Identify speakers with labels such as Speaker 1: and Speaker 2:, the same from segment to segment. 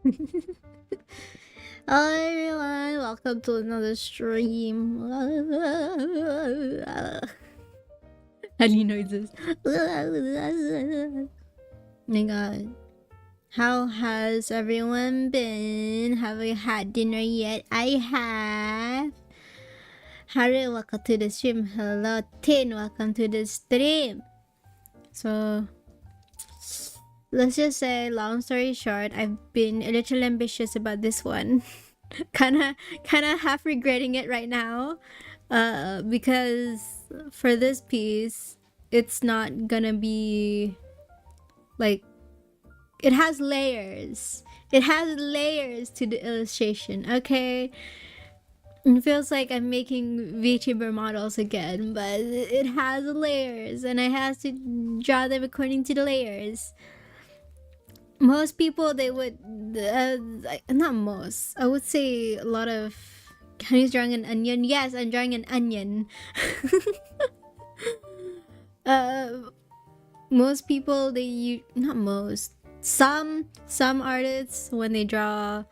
Speaker 1: Hello everyone, welcome to another stream. Any noises? My god. How has everyone been? Have you had dinner yet? I have. Haru, welcome to the stream. Hello, Tin, welcome to the stream. So, let's just say, long story short, I've been a little ambitious about this one. kinda half regretting it right now. Because for this piece, it's not gonna be like, it has layers. It has layers to the illustration, okay? It feels like I'm making VTuber models again, but it has layers and I have to draw them according to the layers. Most people, they would, not most, I would say a lot of, Honey's drawing an onion. Yes, I'm drawing an onion. Most people, not most, some artists, when they draw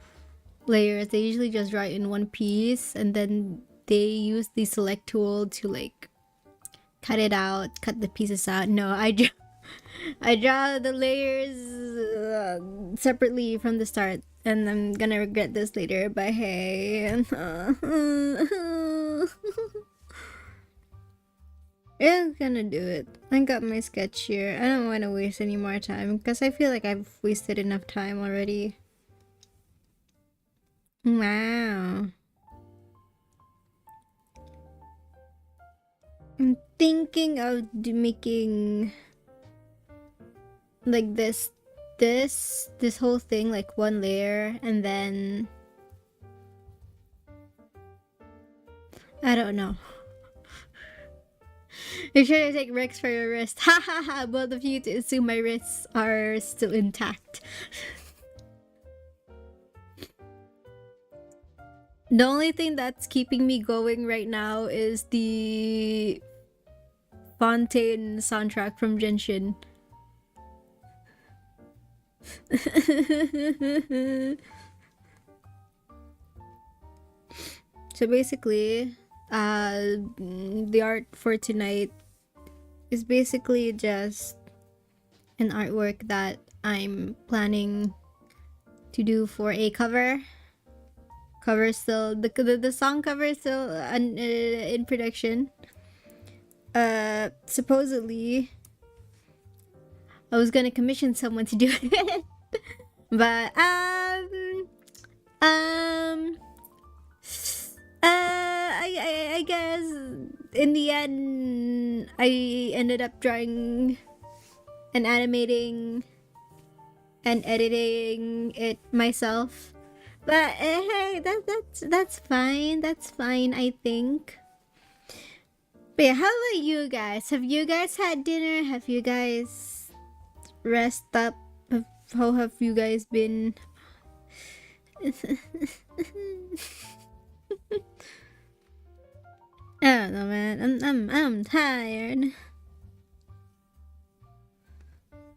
Speaker 1: layers, they usually just draw it in one piece and then they use the select tool to like cut it out, cut the pieces out. No, I draw the layers separately from the start, and I'm gonna regret this later, but hey. I'm gonna do it. I got my sketch here. I don't want to waste any more time because I feel like I've wasted enough time already. Wow. I'm thinking of making like this whole thing like one layer, and then I don't know. Make sure to take Rex for your wrist. Ha ha ha! Both of you to assume my wrists are still intact. The only thing that's keeping me going right now is the Fontaine soundtrack from Genshin. So basically, the art for tonight is basically just an artwork that I'm planning to do for a cover. Still, the song cover is still in production. Supposedly, I was gonna commission someone to do it, but I guess in the end I ended up drawing and animating and editing it myself. But hey, that's fine. That's fine, I think. But yeah, how about you guys? Have you guys had dinner? Have you guys rest up? How have you guys been? I don't know, man. I'm tired.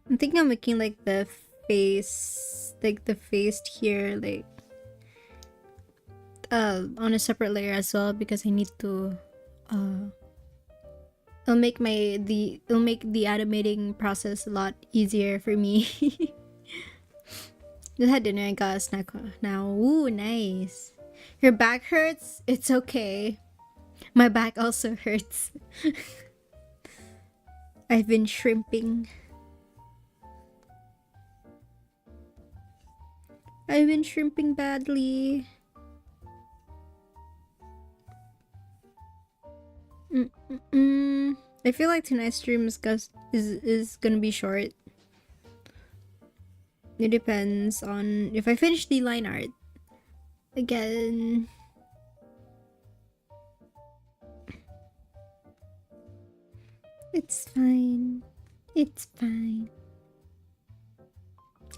Speaker 1: I'm thinking of making like the face here, like on a separate layer as well, because I need to it'll make the animating process a lot easier for me. Just had dinner and got a snack now. Ooh, nice. Your back hurts? It's okay. My back also hurts. I've been shrimping. I've been shrimping badly. I feel like tonight's stream is gonna be short. It depends on if I finish the line art again. It's fine. It's fine.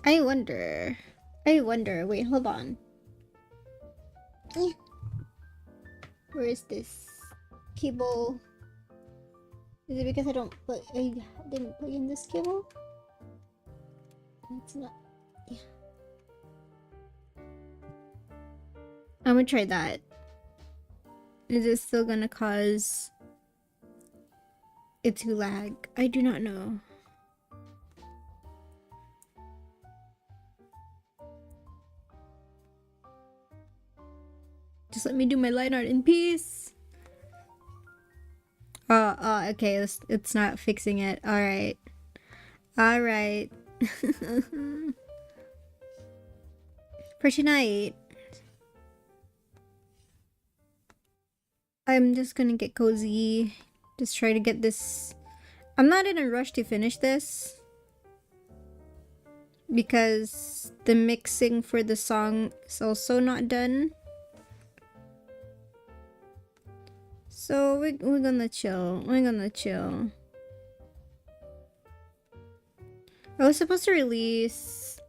Speaker 1: I wonder. Wait, hold on. Where is this cable? Is it because I didn't plug in this cable? It's not. Yeah. I'm gonna try that. Is it still gonna cause it to lag? I do not know. Just let me do my line art in peace. Okay, it's not fixing it. Alright. Alright. For tonight, I'm just gonna get cozy. Just try to get this. I'm not in a rush to finish this because the mixing for the song is also not done. So we're gonna chill. We're gonna chill. I was supposed to release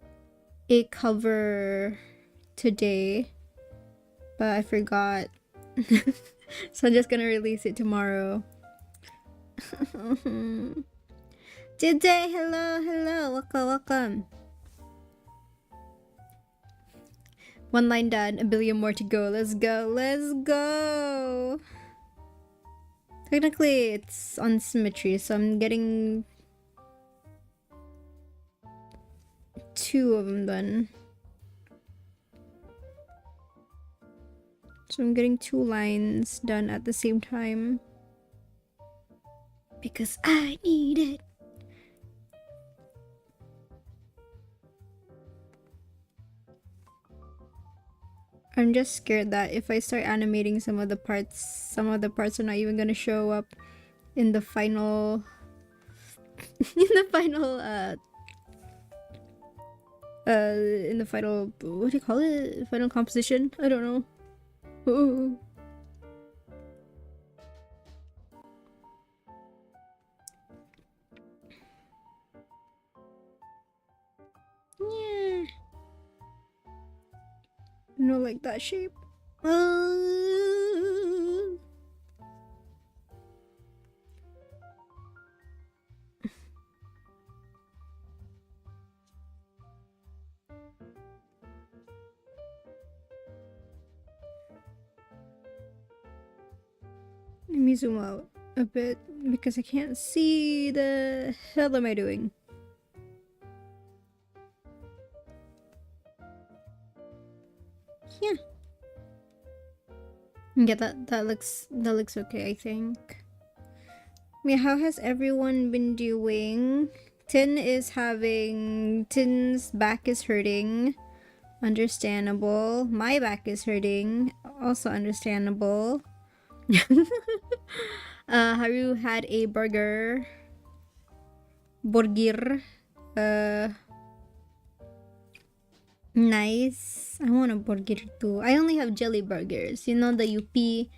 Speaker 1: a cover today, but I forgot. So I'm just gonna release it tomorrow. Today, hello, welcome. One line done, a billion more to go. Let's go. Technically, it's on symmetry, so I'm getting 2 of them done. So I'm getting 2 lines done at the same time. Because I need it. I'm just scared that if I start animating some of the parts are not even gonna show up in the final what do you call it? Final composition? I don't know. Ooh. Yeah. No, like that shape. Let me zoom out a bit because I can't see. The hell am I doing? Yeah. Yeah, that looks okay, I think. Yeah, how has everyone been doing? Tin's back is hurting. Understandable. My back is hurting. Also understandable. Haru had a burger. Nice. I want a burger too. I only have jelly burgers. You know the UP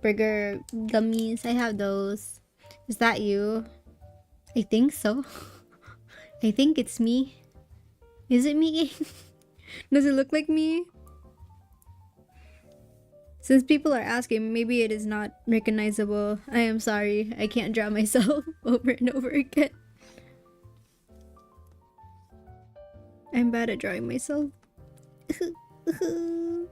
Speaker 1: burger gummies? I have those. Is that you? I think so. I think it's me. Is it me? Does it look like me? Since people are asking, maybe it is not recognizable. I am sorry. I can't draw myself over and over again. I'm bad at drawing myself. Oh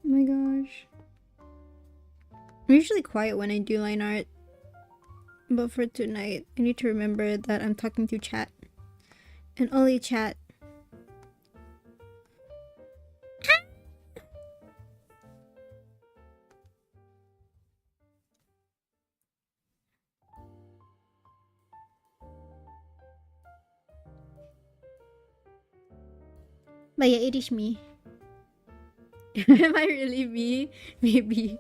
Speaker 1: my gosh. I'm usually quiet when I do line art. But for tonight, I need to remember that I'm talking to chat. And only chat. But yeah, it is me. Am I really me? Maybe.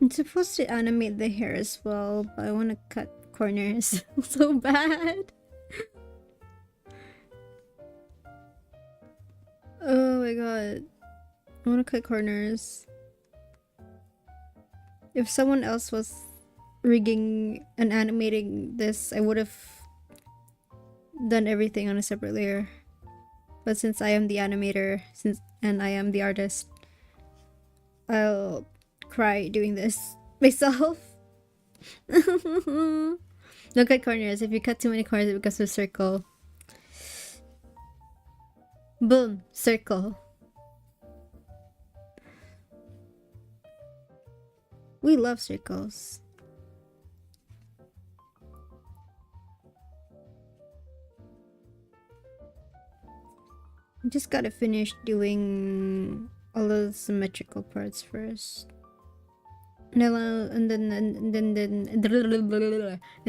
Speaker 1: I'm supposed to animate the hair as well, but I want to cut corners so bad. Oh my god. I want to cut corners. If someone else was rigging and animating this, I would have done everything on a separate layer. But since I am the animator, and I am the artist, I'll cry doing this myself. Don't cut corners. If you cut too many corners, it becomes a circle. Boom, circle. We love circles. I just gotta finish doing all of the symmetrical parts first. And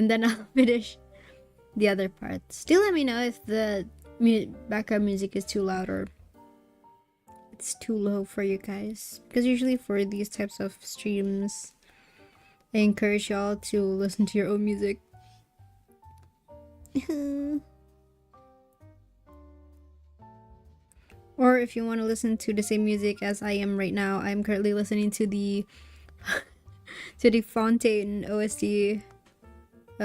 Speaker 1: then I'll finish the other parts. Do let me know if the background music is too loud or it's too low for you guys. Because usually for these types of streams, I encourage y'all to listen to your own music. Or if you want to listen to the same music as I am right now, I'm currently listening to the to the Fontaine OST,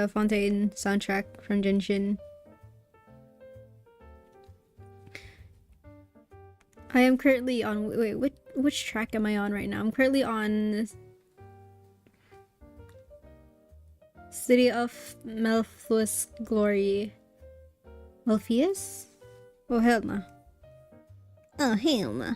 Speaker 1: Fontaine soundtrack from Genshin. I am currently on, wait, which track am I on right now? I'm currently on City of Melfluous Glory. Melpheus? Oh hell no. Oh hell no.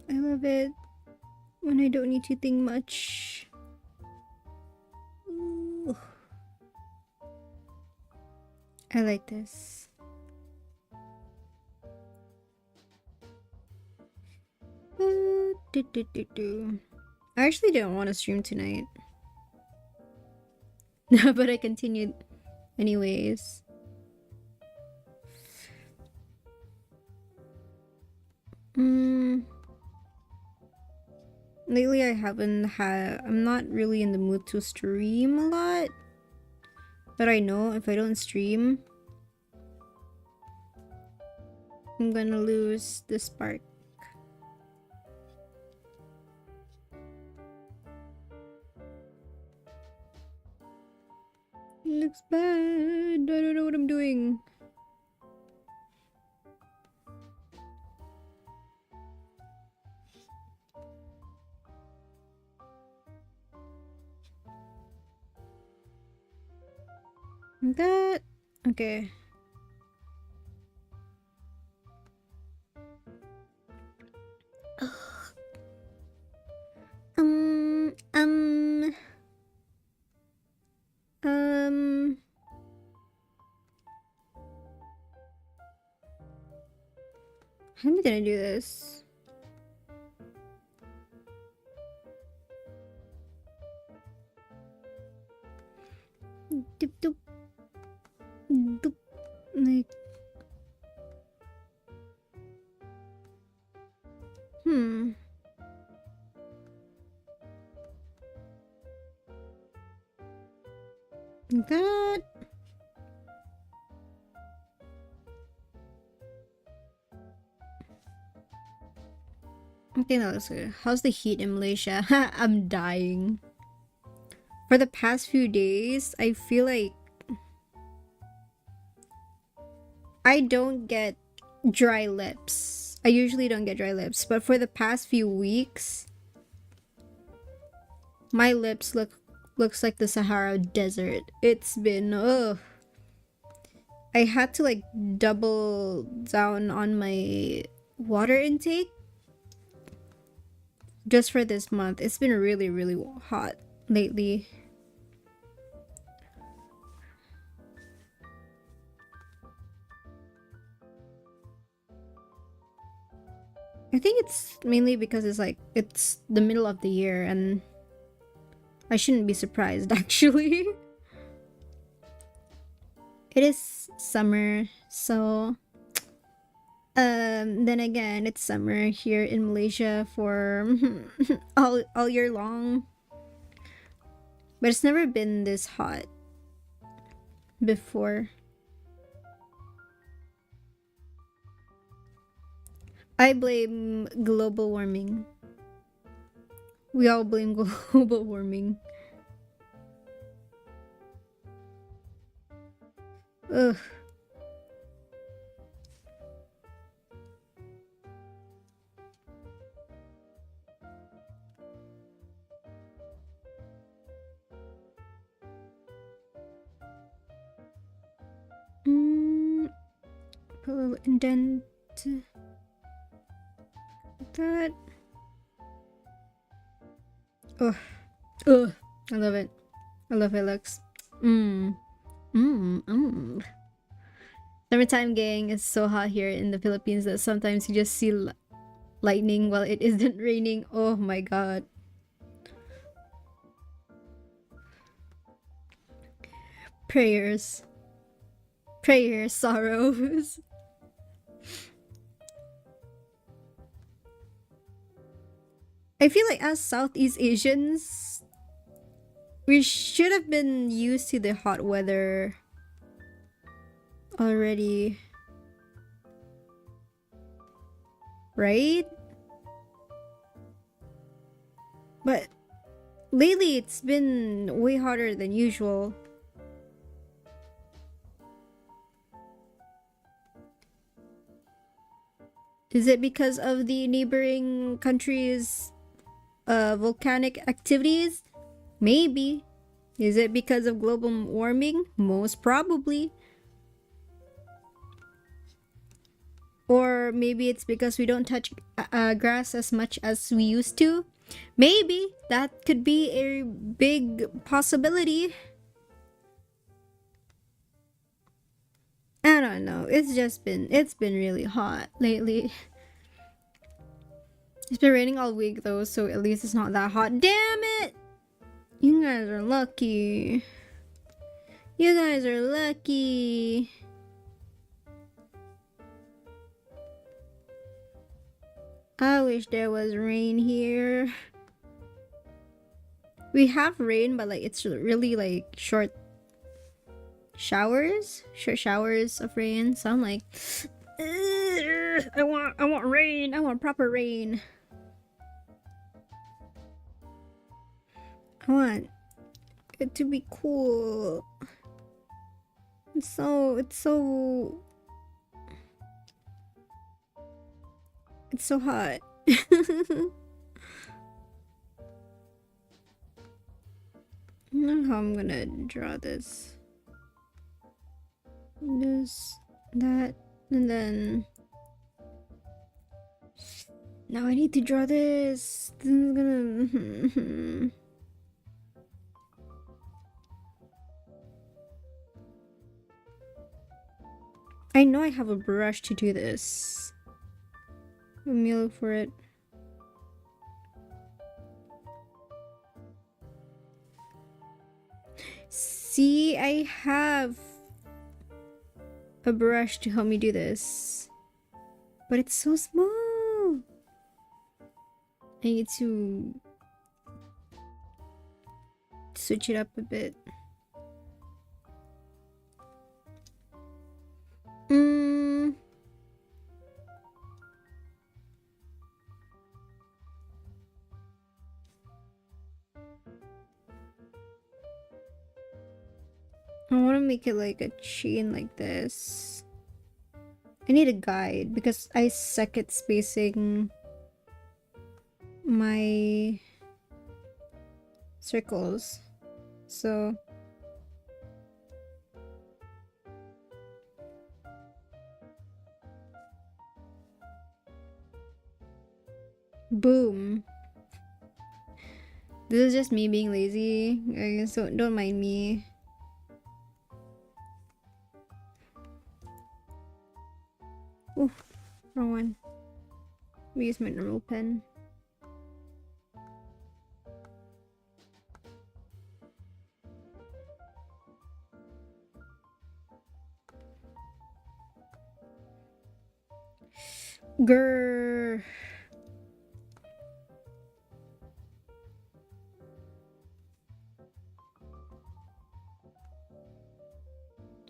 Speaker 1: I love it when I don't need to think much. Ooh. I like this. I actually didn't want to stream tonight. But I continued anyways. Lately I'm not really in the mood to stream a lot. But I know if I don't stream, I'm gonna lose the spark. It looks bad. I don't know what I'm doing. That okay. How am I gonna do this? Doop doop. Doop. Like. That. I think that looks good. How's the heat in Malaysia? I'm dying. For the past few days, I feel like I don't get dry lips. I usually don't get dry lips, but for the past few weeks, my lips looks like the Sahara Desert. It's been I had to like double down on my water intake just for this month. It's been really, really hot lately. I think it's mainly because it's the middle of the year and I shouldn't be surprised actually. It is summer, so then again, it's summer here in Malaysia for all year long. But it's never been this hot before. I blame global warming. We all blame global warming. Ugh. Put a little indent. That. Ugh. Ugh. I love it. I love how it looks. Summertime gang is so hot here in the Philippines that sometimes you just see lightning while it isn't raining. Oh my god. Prayers. Prayers, sorrows. I feel like as Southeast Asians, we should have been used to the hot weather already. Right? But lately it's been way hotter than usual. Is it because of the neighboring countries' volcanic activities? Maybe. Is it because of global warming? Most probably. Or maybe it's because we don't touch grass as much as we used to. Maybe. That could be a big possibility. I don't know. It's been really hot lately. It's been raining all week though, so at least it's not that hot. Damn it! You guys are lucky. You guys are lucky. I wish there was rain here. We have rain, but like it's really like short showers of rain. So I'm like, I want rain. I want proper rain. I want it to be cool. It's so hot. I don't know how I'm gonna draw this. That, and then now I need to draw this. This is gonna I know I have a brush to do this. Let me look for it. See, I have a brush to help me do this. But it's so small. I need to switch it up a bit. I want to make it like a chain like this. I need a guide because I suck at spacing my circles. So boom. This is just me being lazy. I guess don't mind me. Ooh, wrong one. Let me use my normal pen. Grrr.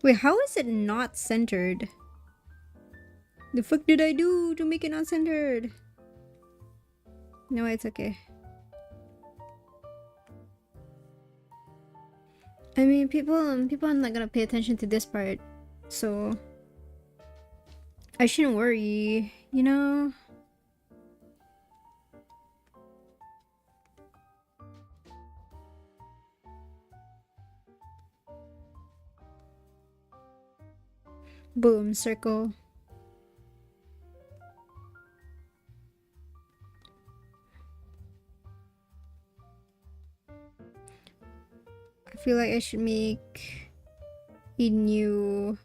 Speaker 1: Wait, how is it not centered? The fuck did I do to make it not centered? No, it's okay. I mean, people are not gonna pay attention to this part, so I shouldn't worry, you know? Boom, circle. I feel like I should make a new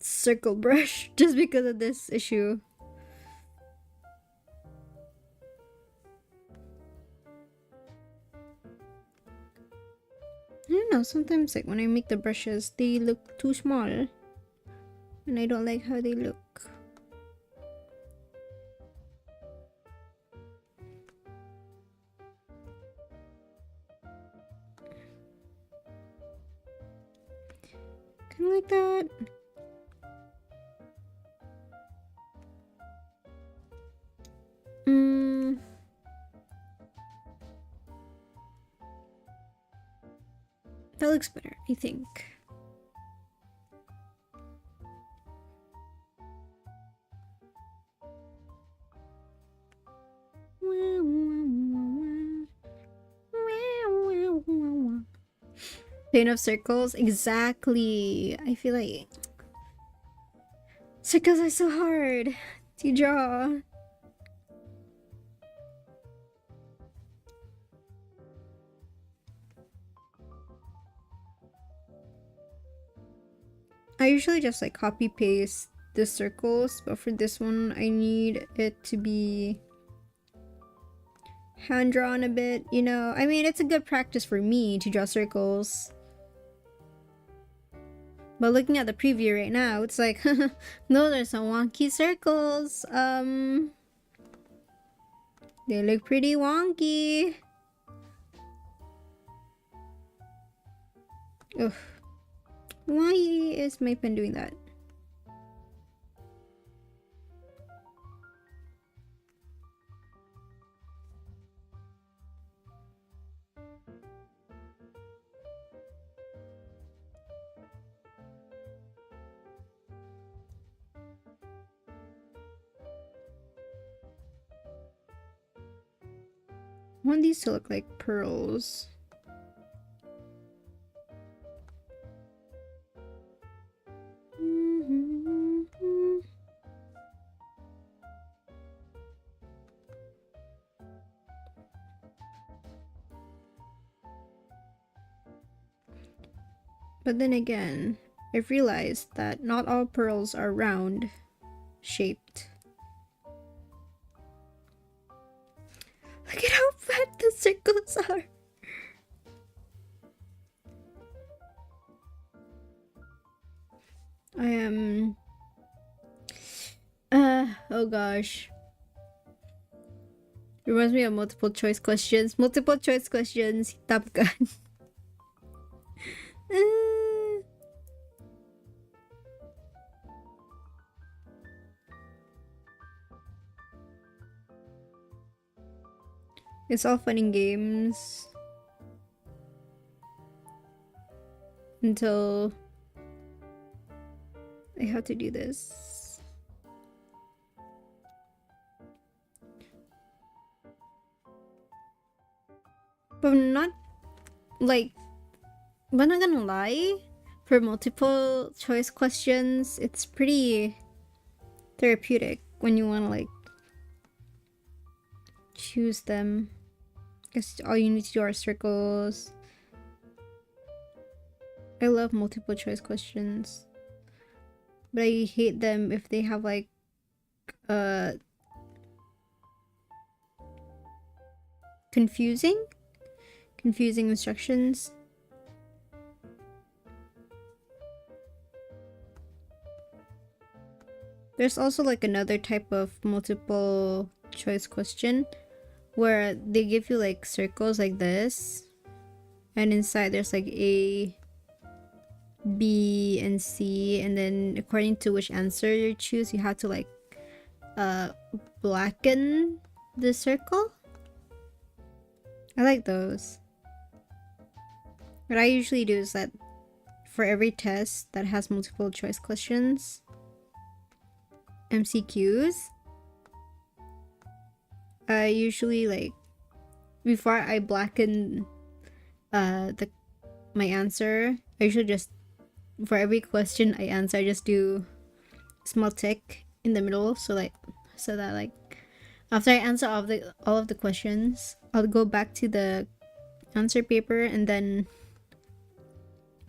Speaker 1: circle brush just because of this issue. I don't know, sometimes like when I make the brushes, they look too small. And I don't like how they look. Kind of like that. That looks better, I think. Paint of circles? Exactly. I feel like circles are so hard to draw. I usually just like copy paste the circles, but for this one I need it to be hand drawn a bit, you know? I mean, it's a good practice for me to draw circles. But looking at the preview right now, it's like, those are some wonky circles. They look pretty wonky. Ugh. Why is my pen doing that? I want these to look like pearls. But then again, I've realized that not all pearls are round shaped. Look at how fat the circles are. I am... oh gosh. Reminds me of multiple choice questions. Multiple choice questions, Top Gun. It's all fun and games until I have to do this. But not like, but not gonna lie, for multiple choice questions, it's pretty therapeutic when you want to like choose them. Because all you need to do are circles. I love multiple choice questions, but I hate them if they have like confusing instructions. There's also like another type of multiple choice question where they give you like circles like this, and inside there's like a B and C, and then according to which answer you choose, you have to like blacken the circle. I like those. What I usually do is that for every test that has multiple choice questions, MCQs, I usually like, before I blacken my answer, I usually just, for every question I answer, I just do small tick in the middle, so that like after I answer all of the questions, I'll go back to the answer paper and then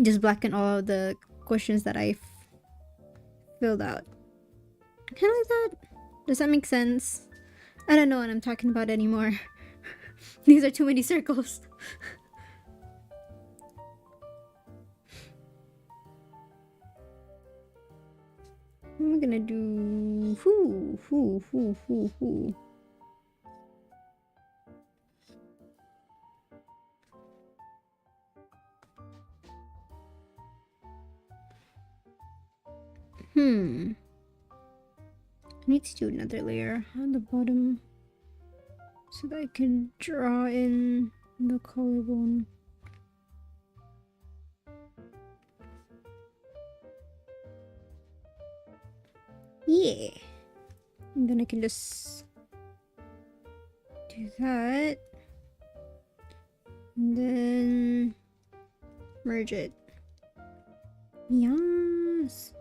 Speaker 1: just blacken all of the questions that I filled out. Kind of like that. Does that make sense? I don't know what I'm talking about anymore. These are too many circles. What am I gonna do? I need to do another layer on the bottom so that I can draw in the collarbone. Yeah. And then I can just do that. And then merge it. Yes.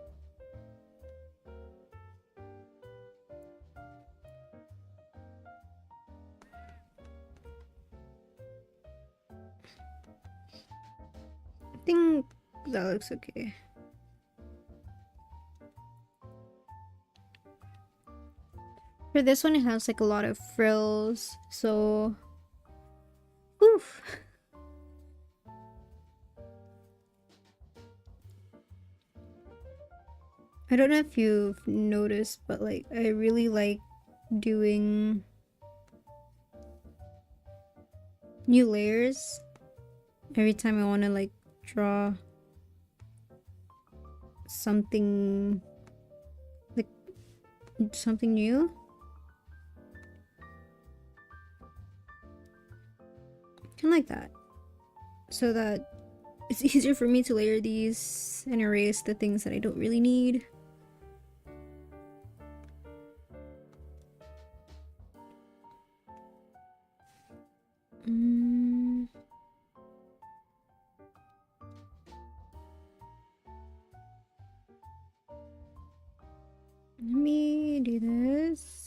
Speaker 1: I think that looks okay. For this one, it has like a lot of frills, so oof. I don't know if you've noticed, but like I really like doing new layers every time I want to like draw something, like something new. Kind of like that, so that it's easier for me to layer these and erase the things that I don't really need. Let me do this.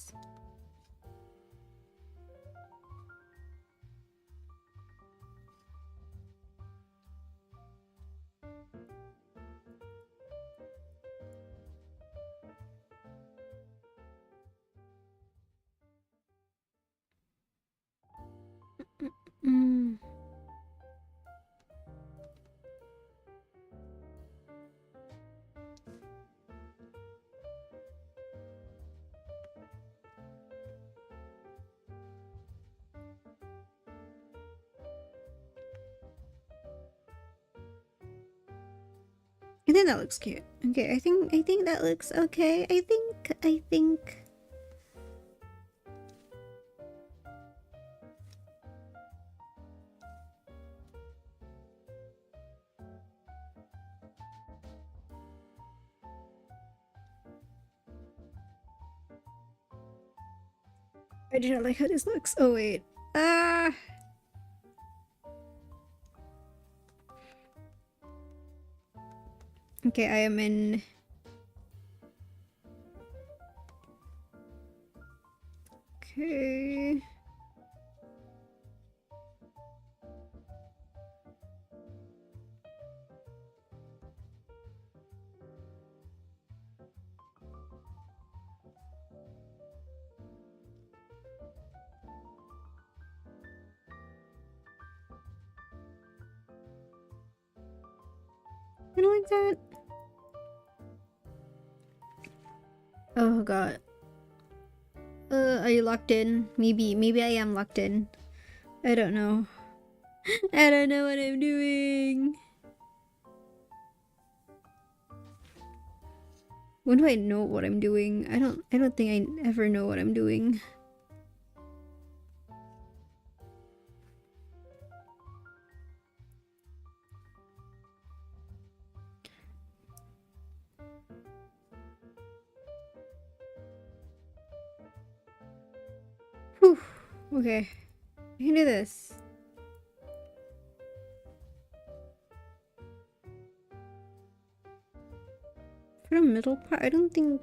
Speaker 1: I think that looks cute. Okay, I think that looks okay. I think I do not like how this looks. Oh wait. Okay, I am in. Okay. I don't like that. Oh god. Are you locked in? Maybe I am locked in. I don't know. I don't know what I'm doing. When do I know what I'm doing? I don't think I ever know what I'm doing. Whew. Okay. I can do this. For the middle part, I don't think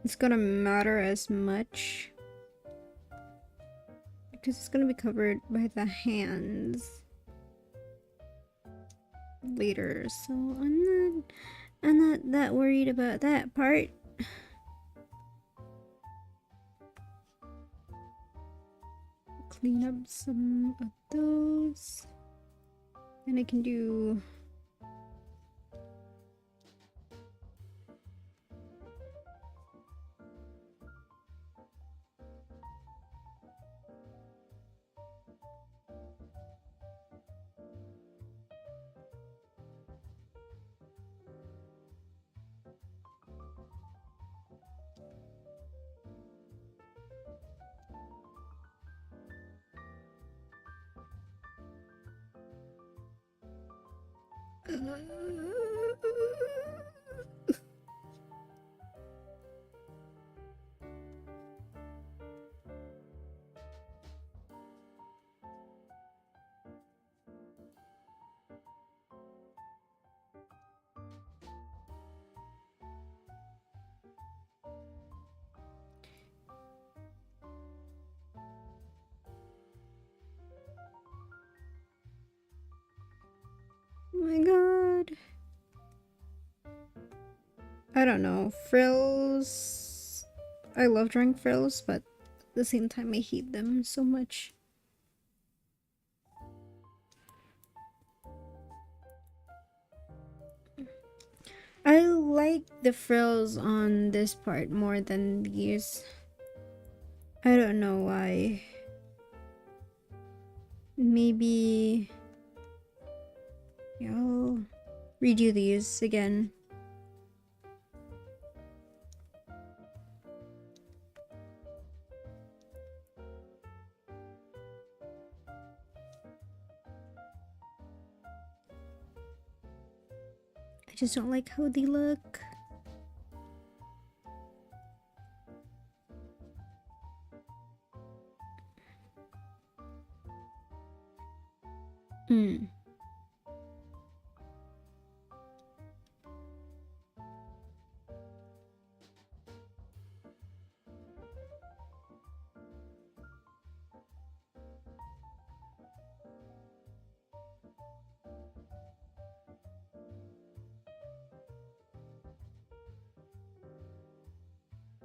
Speaker 1: it's gonna matter as much because it's gonna be covered by the hands later, so I'm not that worried about that part. Clean up some of those, and I can do oh my god. I don't know. Frills. I love drawing frills, but at the same time I hate them so much. I like the frills on this part more than these. I don't know why. Maybe I'll redo these again. I just don't like how they look.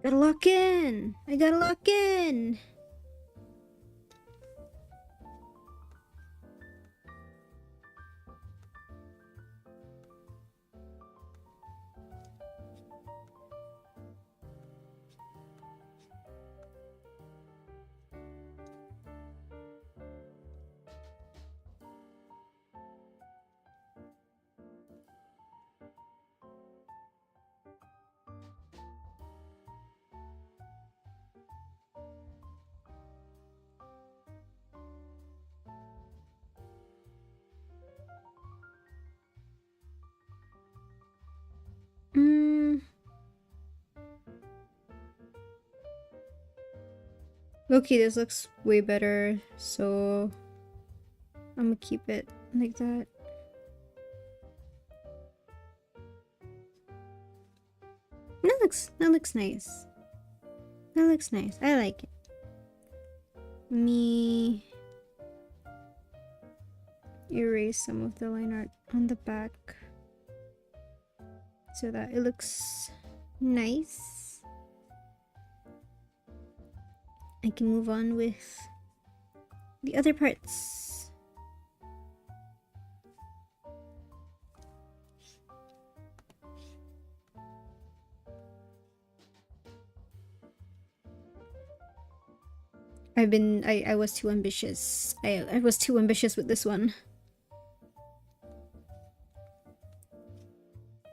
Speaker 1: Gotta lock in! I gotta lock in! Okay, this looks way better, so I'm gonna keep it like that. That looks nice. That looks nice. I like it. Me erase some of the line art on the back so that it looks nice. I can move on with the other parts. I was too ambitious. I was too ambitious with this one.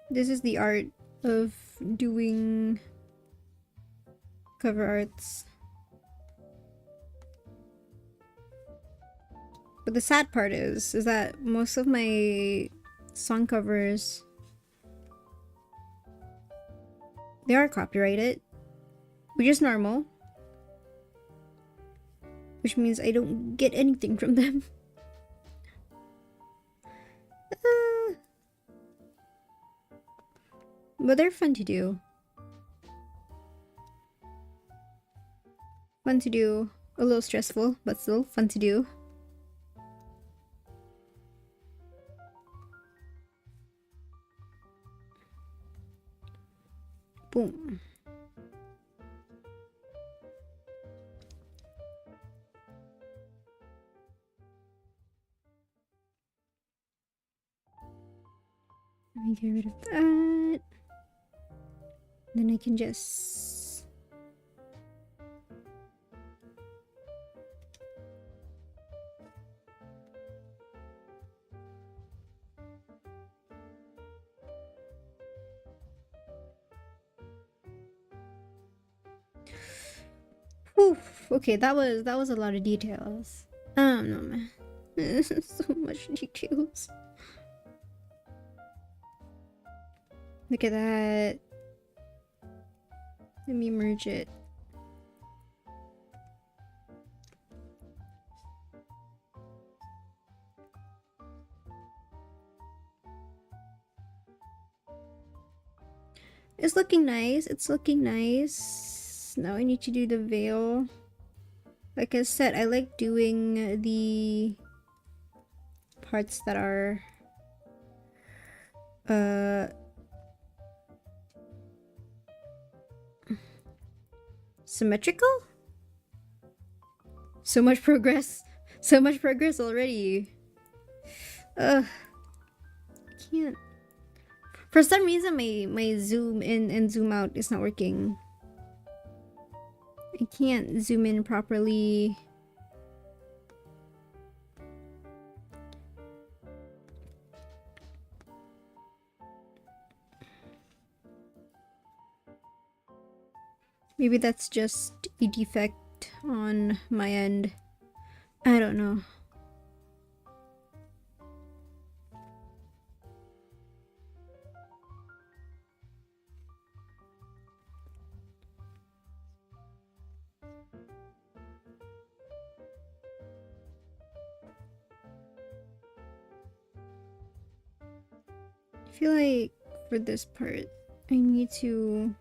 Speaker 1: This is the art of doing cover arts. But the sad part is that most of my song covers, they are copyrighted, which is normal. Which means I don't get anything from them. But they're fun to do. Fun to do. A little stressful, but still fun to do. Boom. Let me get rid of that. Then I can just... Whew. Okay, that was a lot of details. No, man. So much details. Look at that. Let me merge it. It's looking nice. It's looking nice. Now I need to do the veil. Like I said, I like doing the parts that are symmetrical? So much progress. So much progress already. Can't. For some reason my zoom in and zoom out is not working. I can't zoom in properly. Maybe that's just a defect on my end. I don't know. I feel like for this part, I need to...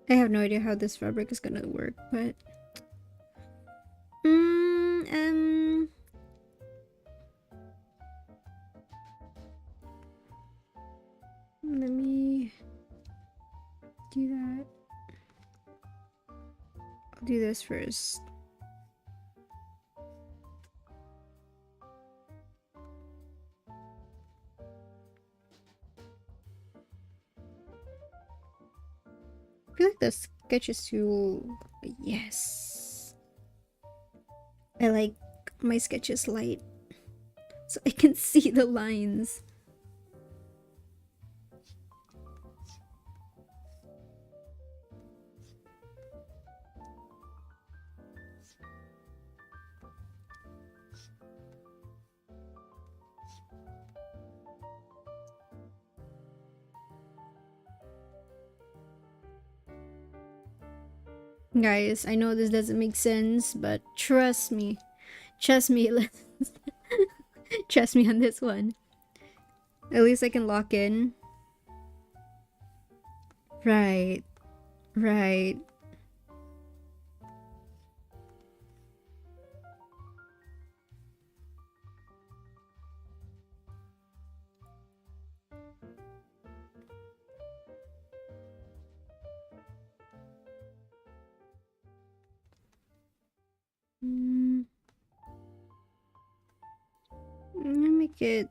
Speaker 1: I have no idea how this fabric is gonna work, but... Let me do that. I'll do this first. I feel like the sketch is too... Yes. I like my sketches light, so I can see the lines. Guys, I know this doesn't make sense, but trust me. Trust me, trust me on this one. At least I can lock in. Right. Right. I'm gonna make it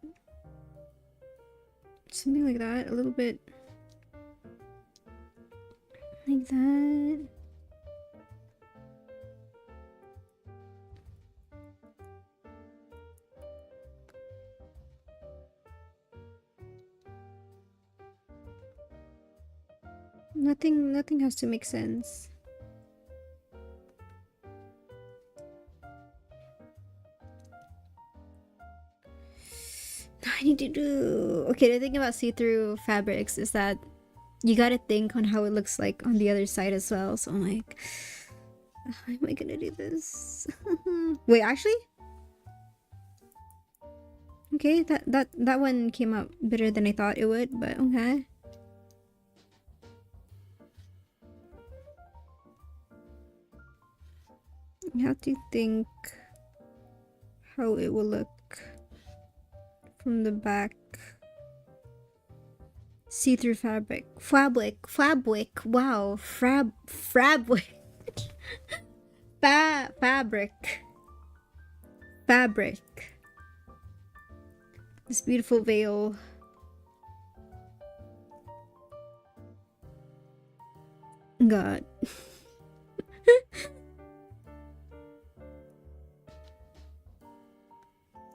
Speaker 1: something like that, a little bit like that. Nothing has to make sense. I need to do... Okay, the thing about see-through fabrics is that you gotta think on how it looks like on the other side as well. So I'm like, how am I gonna do this? Wait, actually? Okay, that one came out better than I thought it would, but okay. You have to think how it will look from the back. See-through fabric. Fabric. Wow. Fabric. This beautiful veil. God.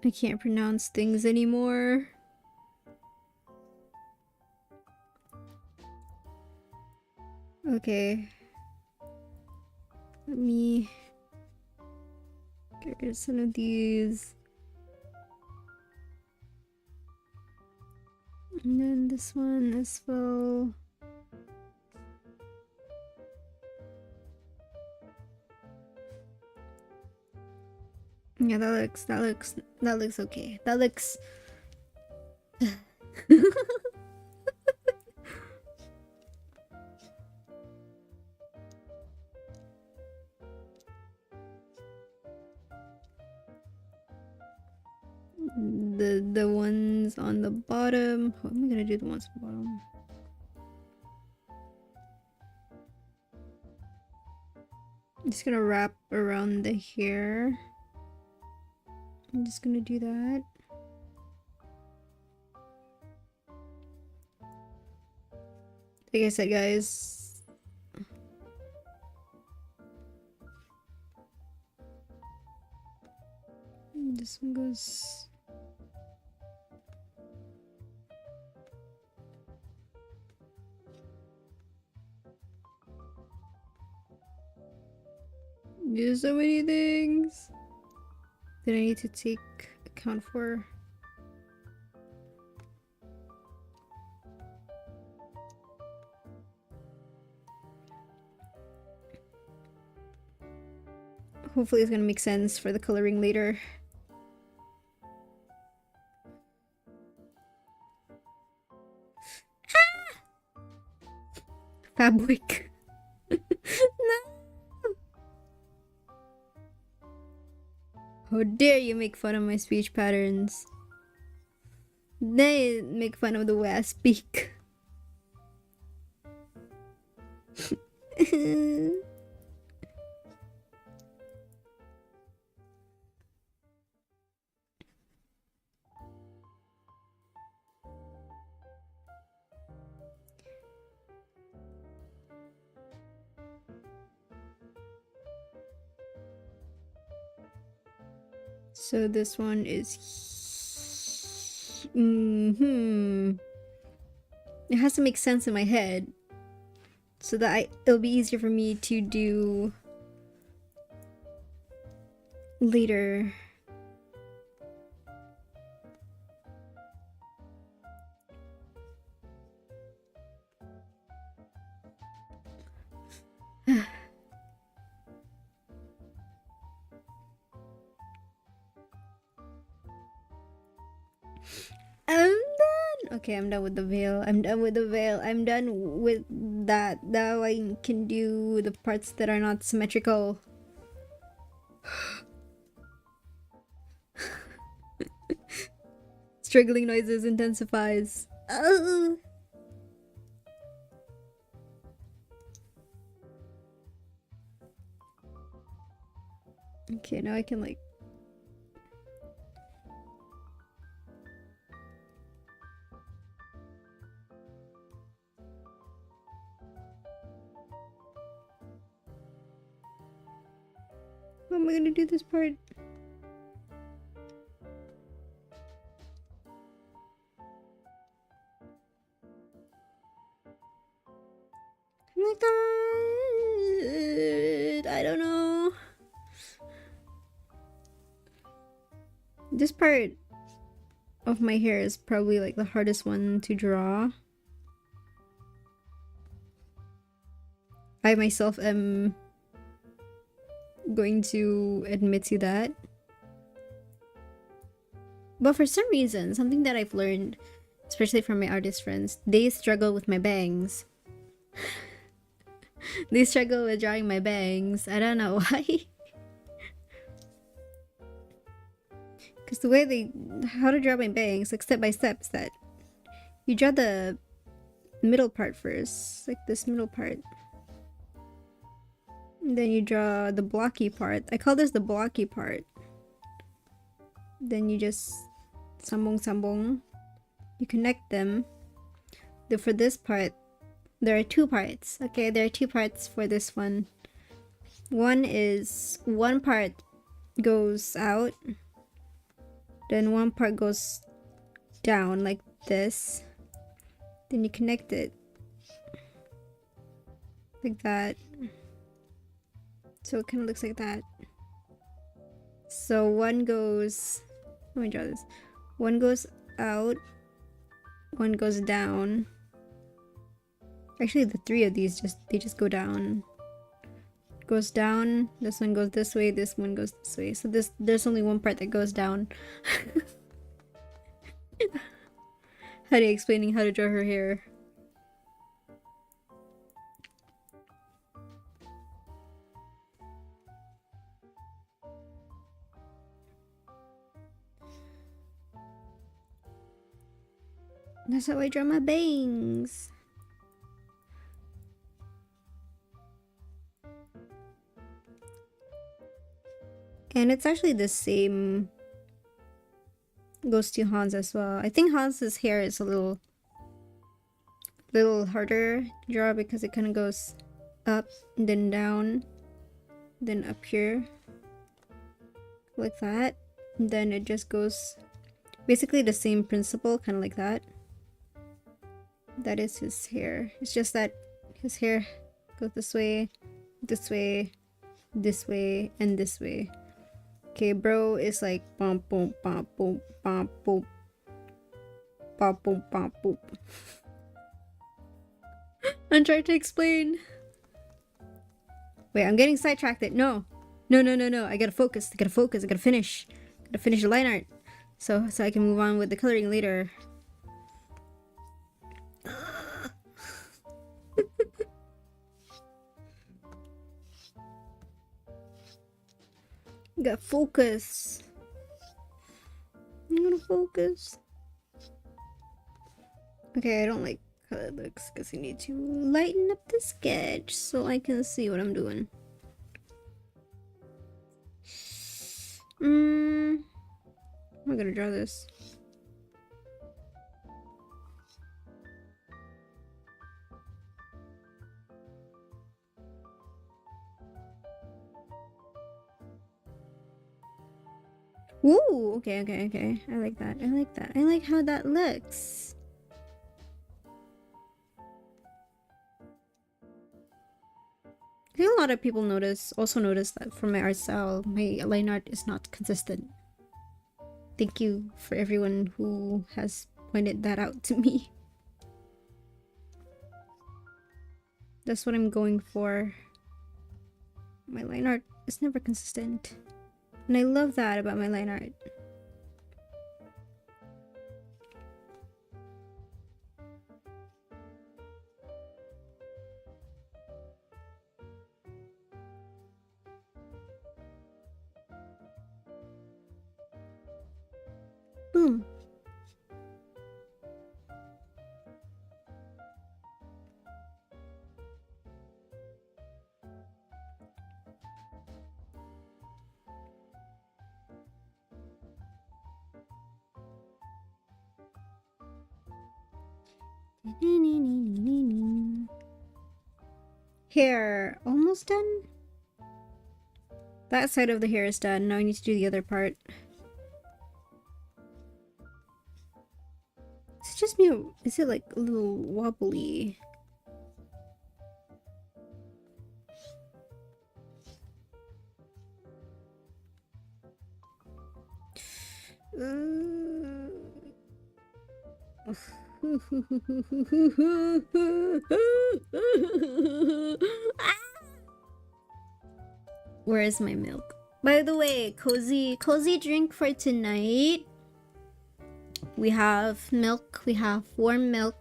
Speaker 1: I can't pronounce things anymore. Okay. Let me get rid of some of these. And then this one as well. Yeah, that looks okay. That looks the ones on the bottom. How am I gonna do the ones on the bottom? I'm just gonna wrap around the hair. I'm just gonna do that. Like I said, guys, this one goes. There's so many things that I need to take account for. Hopefully it's gonna make sense for the coloring later. Ah! Fabric. No! How dare you make fun of my speech patterns? They make fun of the way I speak. So this one is... It has to make sense in my head so that it'll be easier for me to do later. I'm done. Okay, I'm done with the veil. I'm done with the veil. I'm done with that. Now I can do the parts that are not symmetrical. Struggling noises intensifies. Oh. Okay, now I can like... How am I gonna do this part? I don't know. This part of my hair is probably like the hardest one to draw. I myself am going to admit to that. But for some reason, something that I've learned, especially from my artist friends, they struggle with my bangs. They struggle with drawing my bangs. I don't know why. Because the way how to draw my bangs, like step by step, is that you draw the middle part first, like this middle part. And then you draw the blocky part. I call this the blocky part. Then you just sambung. You connect them. Then for this part, there are two parts. Okay, there are two parts for this one. One is one part goes out, then one part goes down like this. Then you connect it like that. So it kind of looks like that. So one goes, let me draw this. One goes out, one goes down. Actually, the three of these just go down. Goes down. This one goes this way. This one goes this way. So there's only one part that goes down. Hadi explaining how to draw her hair. That's how I draw my bangs. And it's actually the same goes to Hans as well. I think Hans's hair is a little harder to draw because it kind of goes up and then down, then up here like that, and then it just goes basically the same principle, kind of like that. That is his hair. It's just that his hair goes this way, this way, this way, and this way. Okay, bro is like bump boom bump boom bump boom bump boom bump boom. I'm trying to explain. Wait, I'm getting sidetracked. No. I gotta focus. I gotta finish. Gotta finish the line art. So I can move on with the coloring later. Gotta focus. I'm gonna focus. Okay, I don't like how it looks because I need to lighten up the sketch so I can see what I'm doing. I'm gonna draw this. Ooh, okay. I like that. I like how that looks. I think a lot of people also notice that for my art style, my line art is not consistent. Thank you for everyone who has pointed that out to me. That's what I'm going for. My line art is never consistent. And I love that about my line art. Boom. Hair almost done. That side of the hair is done. Now I need to do the other part. Is it just me or is it like a little wobbly? Where is my milk? By the way, cozy drink for tonight. We have milk. We have warm milk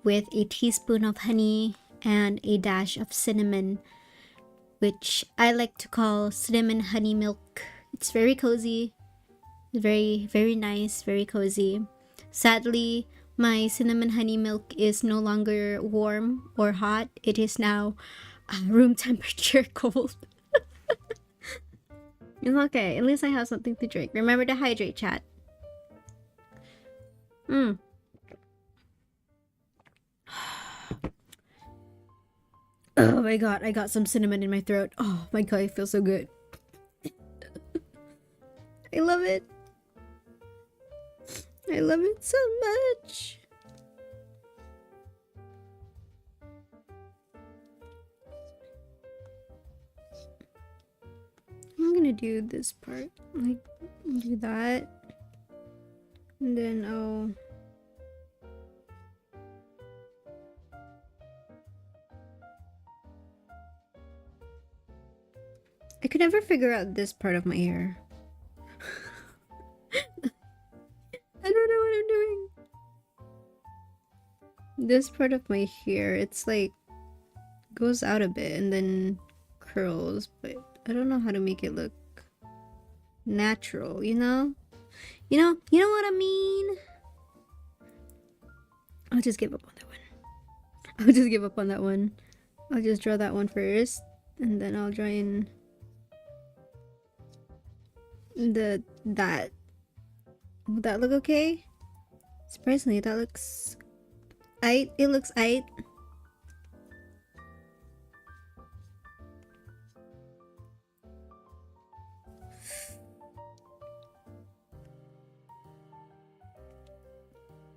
Speaker 1: with a teaspoon of honey and a dash of cinnamon, which I like to call cinnamon honey milk. It's very cozy, very, very nice, very cozy. Sadly, my cinnamon honey milk is no longer warm or hot. It is now room temperature cold. It's okay. At least I have something to drink. Remember to hydrate, chat. Oh my god, I got some cinnamon in my throat. Oh my god, it feels so good. I love it. I love it so much. I'm gonna do this part. Like, do that. And then I'll... I could never figure out this part of my hair. I don't know what I'm doing. This part of my hair, it's like goes out a bit and then curls, but I don't know how to make it look natural, you know? You know what I mean? I'll just give up on that one. I'll just give up on that one. I'll just draw that one first, and then I'll draw in that. Would that look okay? Surprisingly, that looks aight. It looks aight.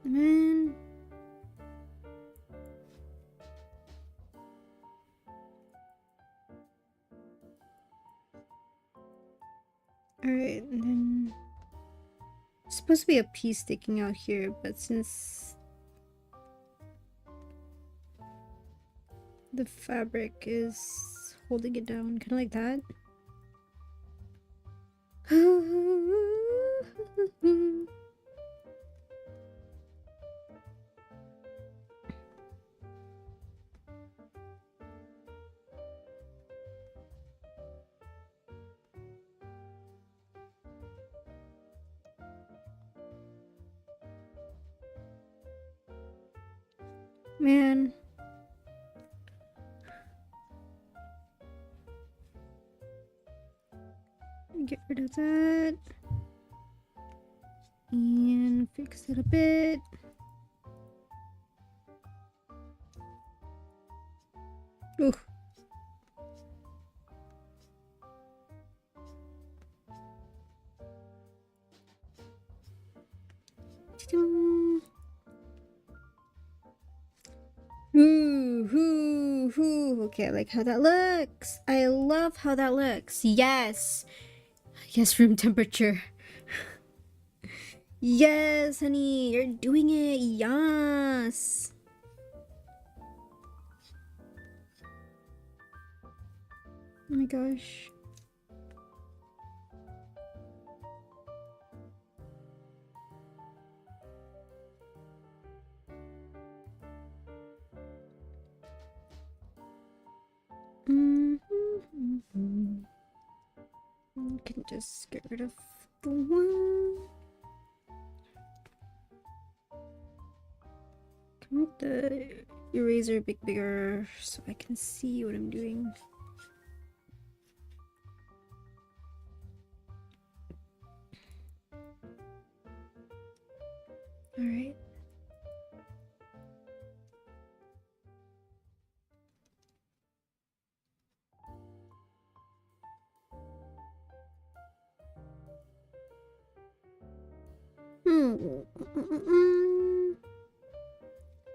Speaker 1: Man. Alright, and then it's supposed to be a piece sticking out here, but since the fabric is holding it down, kind of like that. Man. Get rid of that. And fix it a bit. Ooh. Okay, I like how that looks. I love how that looks. Yes. Yes, room temperature. Yes, honey, you're doing it. Yes. Oh my gosh. You can just get rid of the one. Can make the eraser a bit bigger so I can see what I'm doing. All right.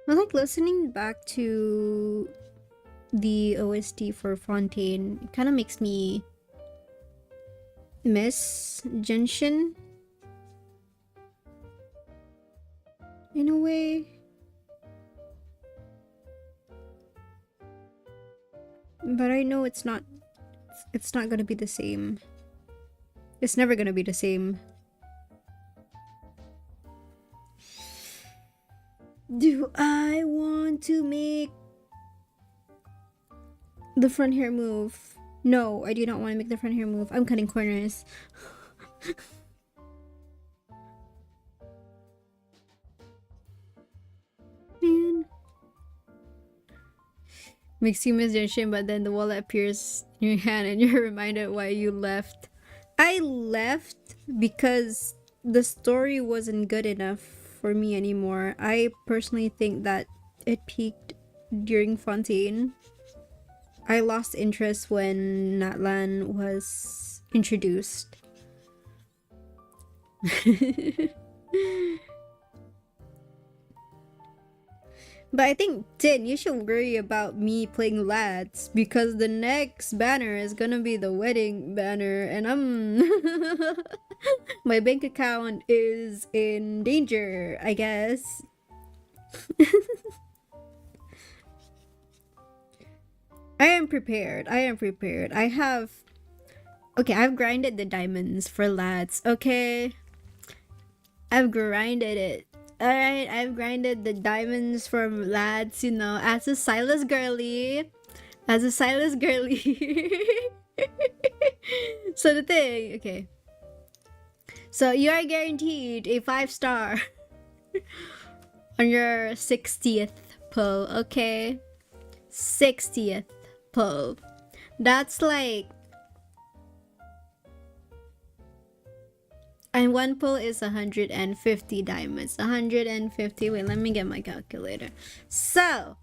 Speaker 1: I like listening back to the OST for Fontaine. It kind of makes me miss Genshin. in a way. But I know it's not gonna be the same. It's never gonna be the same. Do I want to make the front hair move? No, I do not want to make the front hair move. I'm cutting corners. Man. Makes you miss your shin, but then the wallet appears in your hand and you're reminded why you left. I left because the story wasn't good enough for me anymore. I personally think that it peaked during Fontaine. I lost interest when 𝕊𝕙 was introduced. But I think, Tin, you should worry about me playing lads because the next banner is gonna be the wedding banner and my bank account is in danger, I guess. I am prepared. Okay, I've grinded the diamonds for lads, okay? I've grinded it. Alright, I've grinded the diamonds for lads, you know, as a Silas girly. So the thing, okay. So you are guaranteed a 5-star on your 60th pull, okay? 60th pull. That's like... And one pull is 150 diamonds. 150. Wait, let me get my calculator. So,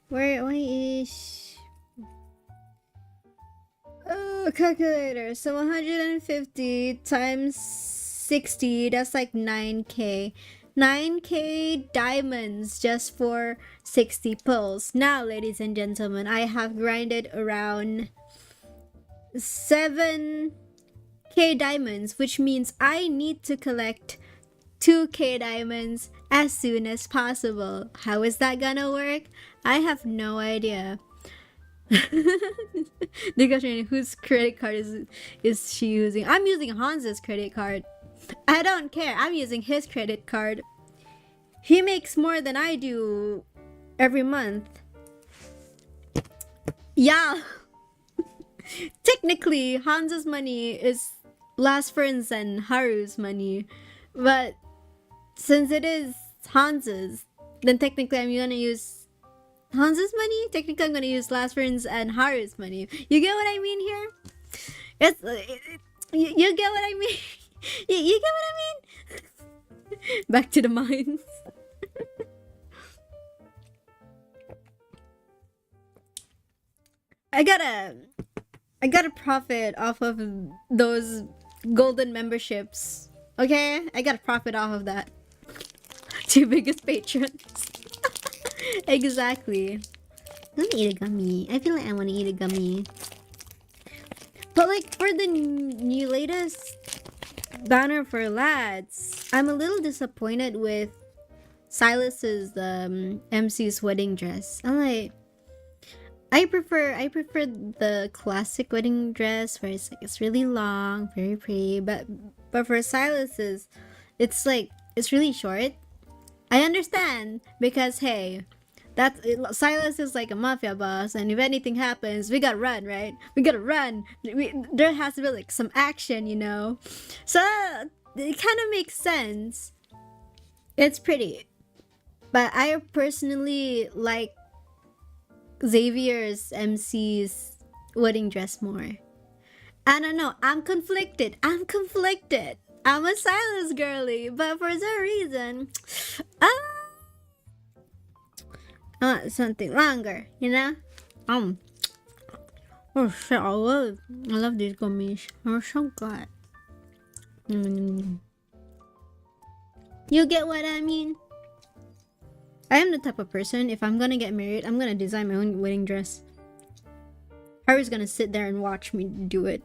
Speaker 1: where is... Oh, calculator. So 150 times 60, that's like 9k. 9k diamonds just for 60 pulls. Now, ladies and gentlemen, I have grinded around 7k diamonds, which means I need to collect 2k diamonds as soon as possible. How is that gonna work? I have no idea. The question, whose credit card is she using? I'm using Hans's credit card. I don't care. I'm using his credit card. He makes more than I do every month. Yeah. Technically, Hans's money is Last Friends and Haru's money, but since it is Hans's, then technically I'm gonna use Hans's money. Technically, I'm gonna use Last Friends and Haru's money. You get what I mean here? It's you get what I mean. You get what I mean? Back to the mines. I gotta profit off of those golden memberships. Okay? I gotta profit off of that. 2 biggest patrons. Exactly. Let me eat a gummy. I feel like I want to eat a gummy. But like for the new latest banner for lads, I'm a little disappointed with Silas's MC's wedding dress. I'm like, I prefer the classic wedding dress where it's really long, very pretty. But for Silas's, it's like it's really short. I understand because hey, Silas is like a mafia boss, and if anything happens, we gotta run, right? We gotta run. There has to be like some action, you know. So it kind of makes sense. It's pretty, but I personally like Xavier's MC's wedding dress more. I don't know. I'm conflicted. I'm a Silas girly, but for some reason, I want something longer, you know? Oh shit, I love these gummies. They're so good. You get what I mean? I am the type of person, if I'm gonna get married, I'm gonna design my own wedding dress. Harry's gonna sit there and watch me do it.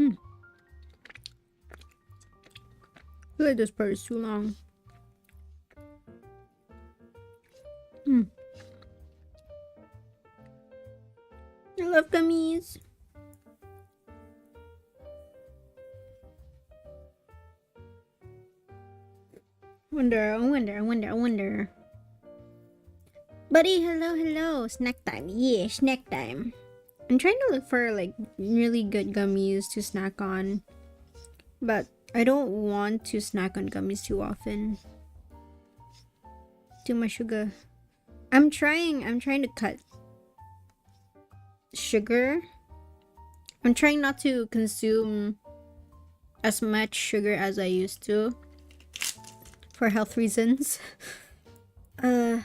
Speaker 1: I feel like this part is too long. I love gummies. I wonder. Buddy, hello. Snack time. Yeah, snack time. I'm trying to look for like really good gummies to snack on. But I don't want to snack on gummies too often. Too much sugar. I'm trying to cut sugar. I'm trying not to consume as much sugar as I used to for health reasons. I'm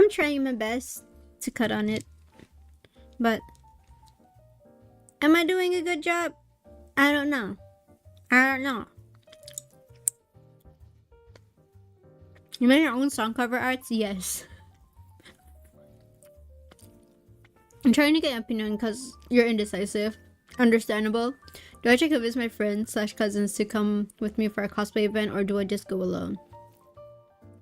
Speaker 1: trying my best to cut on it, but am I doing a good job? I don't know. You made your own song cover arts? Yes. I'm trying to get your opinion because you're indecisive. Understandable. Do I try to convince my friends / cousins to come with me for a cosplay event, or do I just go alone?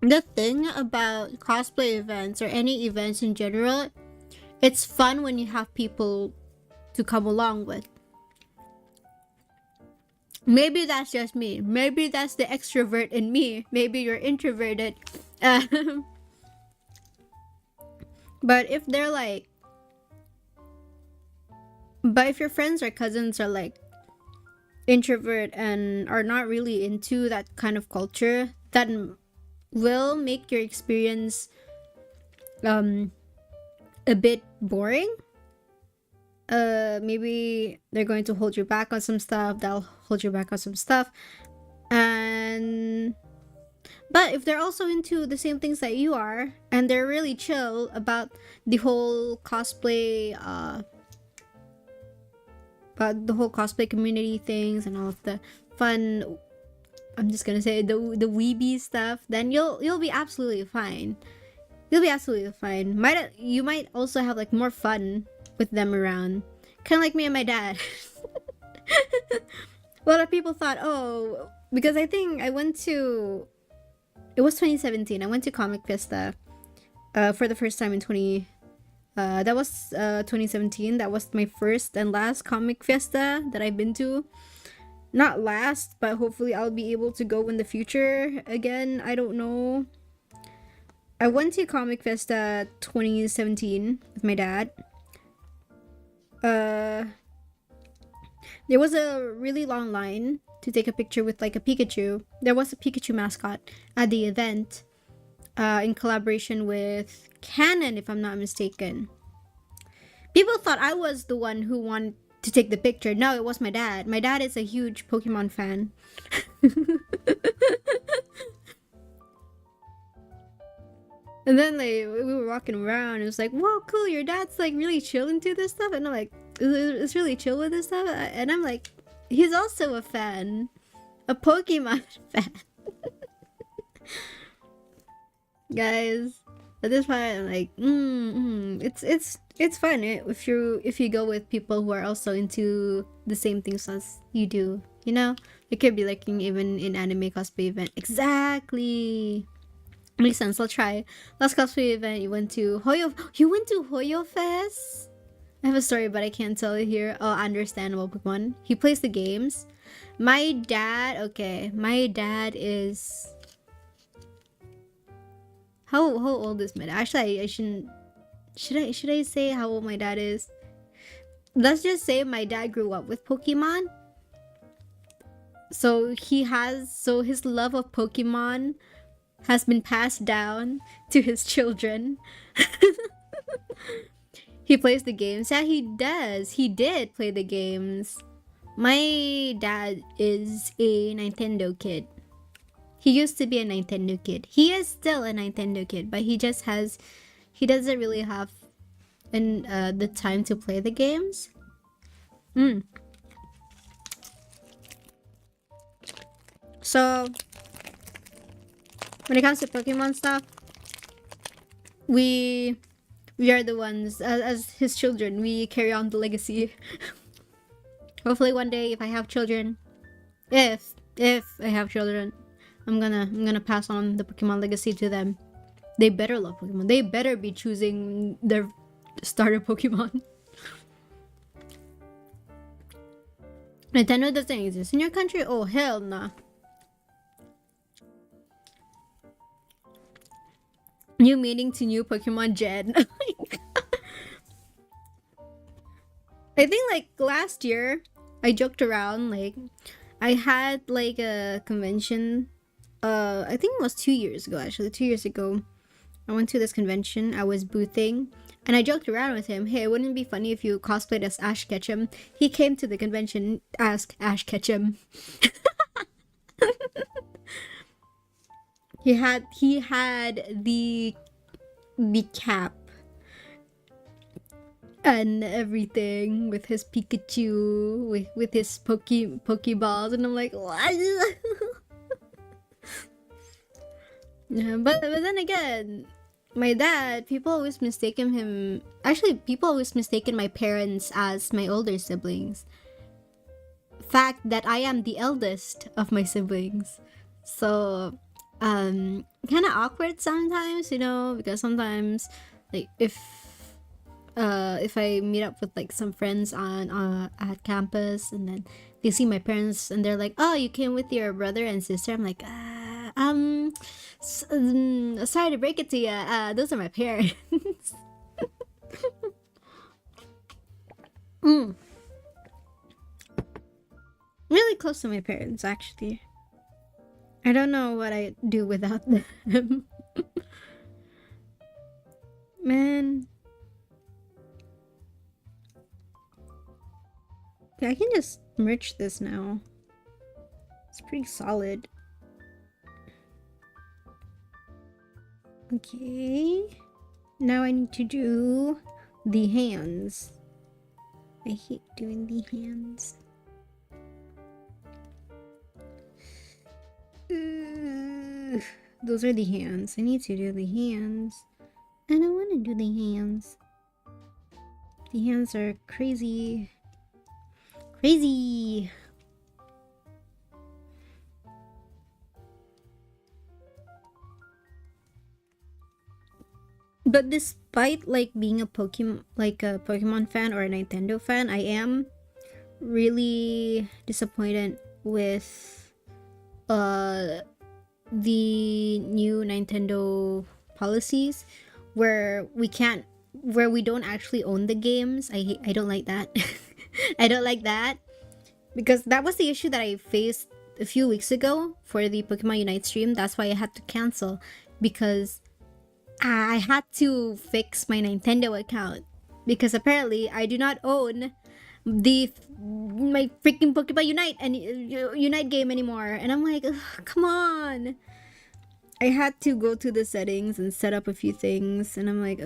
Speaker 1: The thing about cosplay events or any events in general, it's fun when you have people to come along with. Maybe that's just me. Maybe that's the extrovert in me. Maybe you're introverted. But if they're like... But if your friends or cousins are like introvert and are not really into that kind of culture, that will make your experience a bit boring. Maybe they're going to hold you back on some stuff. They'll hold you back on some stuff. But if they're also into the same things that you are, and they're really chill about the whole cosplay community things and all of the fun, I'm just gonna say the weebie stuff, then you'll be absolutely fine. You'll be absolutely fine. You might also have like more fun with them around, kind of like me and my dad. A lot of people thought, oh, because I think I went to, it was 2017. I went to Comic Fiesta for the first time in 2017. That was my first and last Comic Fiesta that I've been to. Not last, but hopefully I'll be able to go in the future again. I don't know. I went to Comic Fiesta 2017 with my dad. There was a really long line to take a picture with like a Pikachu. There was a Pikachu mascot at the event in collaboration with Canon, if I'm not mistaken. People thought I was the one who wanted to take the picture. No, it was my dad. My dad is a huge Pokemon fan. And then like we were walking around, it was like, whoa, cool, your dad's like really chill into this stuff. And I'm like, it's really chill with this stuff. And I'm like, he's also a fan, a Pokemon fan. Guys, at this point I'm like, it's fun if you go with people who are also into the same things as you do, you know. It could be like even in anime cosplay event. Exactly. Makes sense. I'll try. Last cosplay event you went to Hoyo. You went to Hoyo Fest? I have a story, but I can't tell it here. Oh, understandable, Pokemon. He plays the games. My dad, okay. My dad is... How old is my dad? Actually, I shouldn't... Should I say how old my dad is? Let's just say my dad grew up with Pokemon. So his love of Pokemon has been passed down to his children. He plays the games. Yeah, he does. He did play the games. My dad is a Nintendo kid. He used to be a Nintendo kid. He is still a Nintendo kid, but he doesn't really have the time to play the games. So when it comes to Pokemon stuff, we are the ones, as his children, we carry on the legacy. Hopefully one day if I have children, if I have children, I'm gonna pass on the Pokemon legacy to them. They better love Pokemon. They better be choosing their starter Pokemon. Nintendo doesn't exist in your country? Oh, hell nah. New meaning to new Pokemon Gen. I think like last year, I joked around, like, I had like a convention. I think it was 2 years ago, actually. 2 years ago, I went to this convention. I was boothing, and I joked around with him. Hey, wouldn't it be funny if you cosplayed as Ash Ketchum? He came to the convention as Ash Ketchum. he had the cap and everything with his Pikachu, with his Pokeballs, and I'm like, what? Yeah, but then again, my dad, people always mistaken him. Actually, people always mistaken my parents as my older siblings. Fact that I am the eldest of my siblings, so kind of awkward sometimes, you know, because sometimes, like, if I meet up with like some friends on at campus, and then they see my parents and they're like, "Oh, you came with your brother and sister," I'm like, sorry to break it to you, those are my parents. Really close to my parents, actually. I don't know what I'd do without them. Man. Okay, I can just merge this now. It's pretty solid. Okay. Now I need to do the hands. I hate doing the hands. Those are the hands. I need to do the hands. I don't want to do the hands. The hands are crazy. Crazy! But despite like being a Pokemon fan or a Nintendo fan, I am really disappointed with the new Nintendo policies where we don't actually own the games. I don't like that. I don't like that, because that was the issue that I faced a few weeks ago for the Pokemon Unite stream. That's why I had to cancel, because I had to fix my Nintendo account, because apparently I do not own my freaking Pokemon Unite game anymore. And I'm like, come on. I had to go to the settings and set up a few things, and I'm like,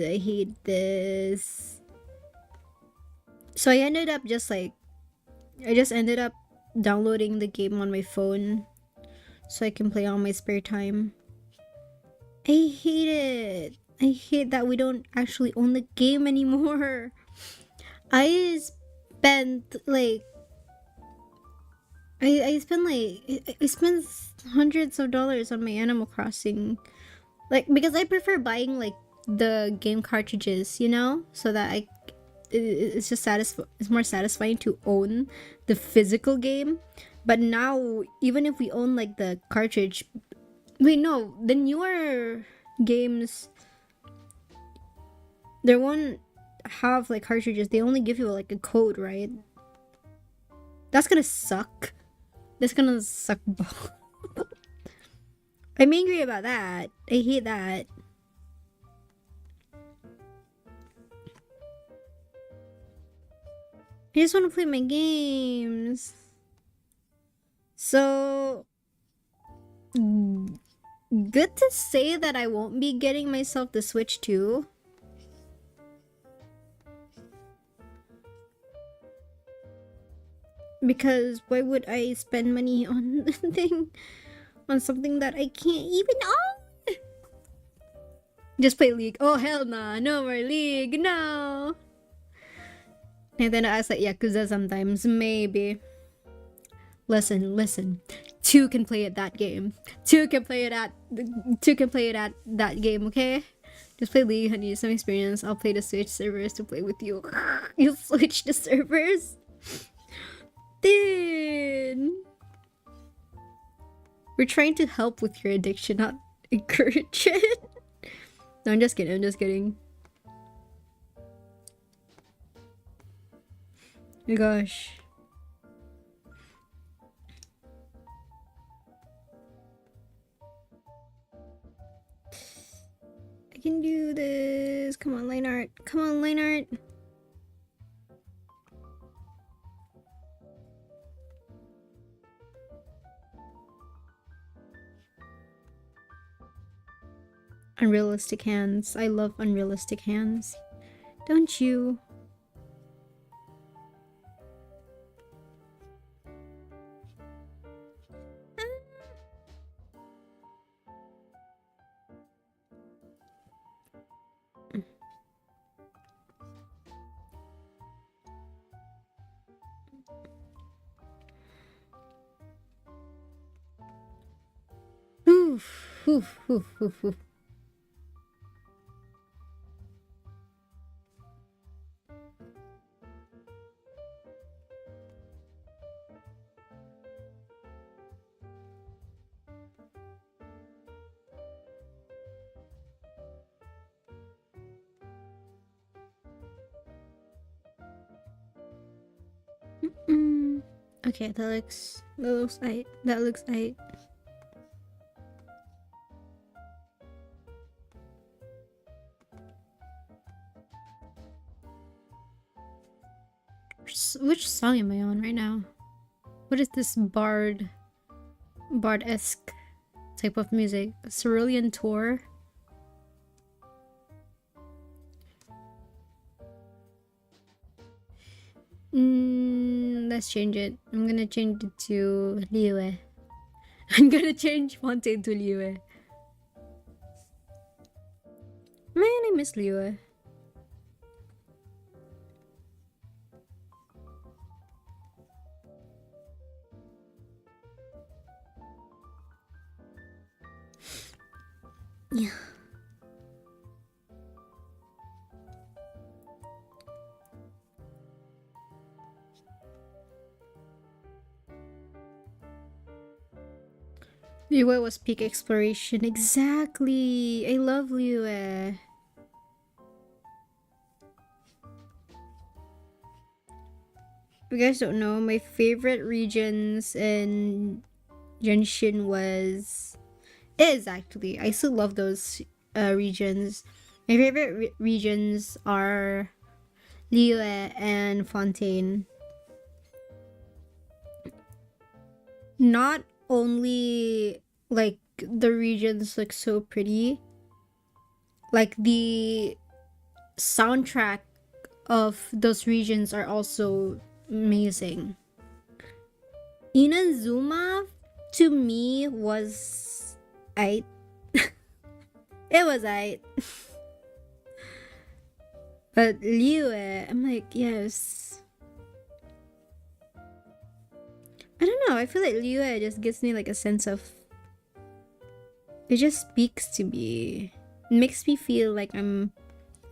Speaker 1: I hate this. So I ended up ended up downloading the game on my phone so I can play on my spare time. I hate it. I hate that we don't actually own the game anymore. I spent like I spent hundreds of dollars on my Animal Crossing, like, because I prefer buying like the game cartridges, you know, so that it's just it's more satisfying to own the physical game. But now, even if we own like the cartridge, wait, no, the newer games, they won't have like cartridges. They only give you like a code, right? That's gonna suck. That's gonna suck. I'm angry about that. I hate that. I just want to play my games. So good to say that I won't be getting myself the Switch 2. Because why would I spend money on on something that I can't even own? Just play League. Oh hell nah, no more League, no. Nintendo acts like Yakuza sometimes. Maybe. Listen. Two can play at that game. Two can play it at that game, okay? Just play League, honey, some experience. I'll play the Switch servers to play with you. You switch the servers? Dude! We're trying to help with your addiction, not encourage it. No, I'm just kidding. Oh my gosh. I can do this. Come on, 𝕋𝕸𝕊𝕋. Come on, 𝕋𝕸𝕊𝕋. Unrealistic hands. I love unrealistic hands. Don't you? Oof. Okay, that looks aight. That looks aight. Which song am I on right now? What is this bard-esque type of music? Cerulean Tour? Let's change it. I'm gonna change it to 𝕊𝕀𝕗. I'm gonna change Fontaine to 𝕊𝕀𝕗. Man, I miss 𝕊𝕀𝕗. Yeah. 𝕊𝕀𝕗 was peak exploration. Exactly. I love 𝕊𝕀𝕗. If you guys don't know, my favorite regions in Genshin is actually, I still love those regions. My favorite regions are 𝕊𝕀𝕗 and Fontaine. Not only like the regions look so pretty, like the soundtrack of those regions are also amazing. Inazuma to me was aight. It was aight. But 𝕊𝕀𝕗, I'm like, yes. I don't know, I feel like 𝕊𝕀𝕗 just gives me like a sense of, it just speaks to me. It makes me feel like I'm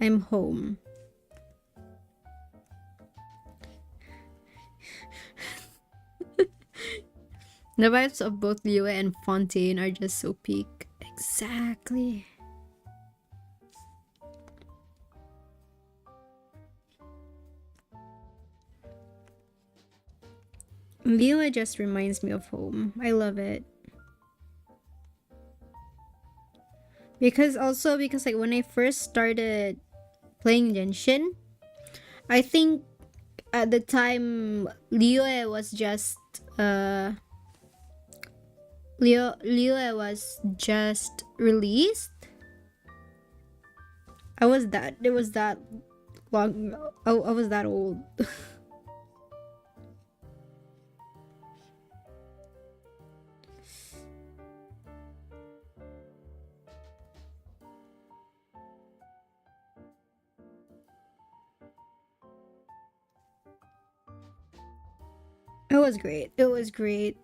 Speaker 1: home. The vibes of both 𝕊𝕀𝕗 and Fontaine are just so peak. Exactly. 𝕊𝕀𝕗 just reminds me of home. I love it. Because like when I first started playing Genshin, I think at the time 𝕊𝕀𝕗 was just 𝕊𝕀𝕗 was just released. It was that long. I was that old. It was great. It was great.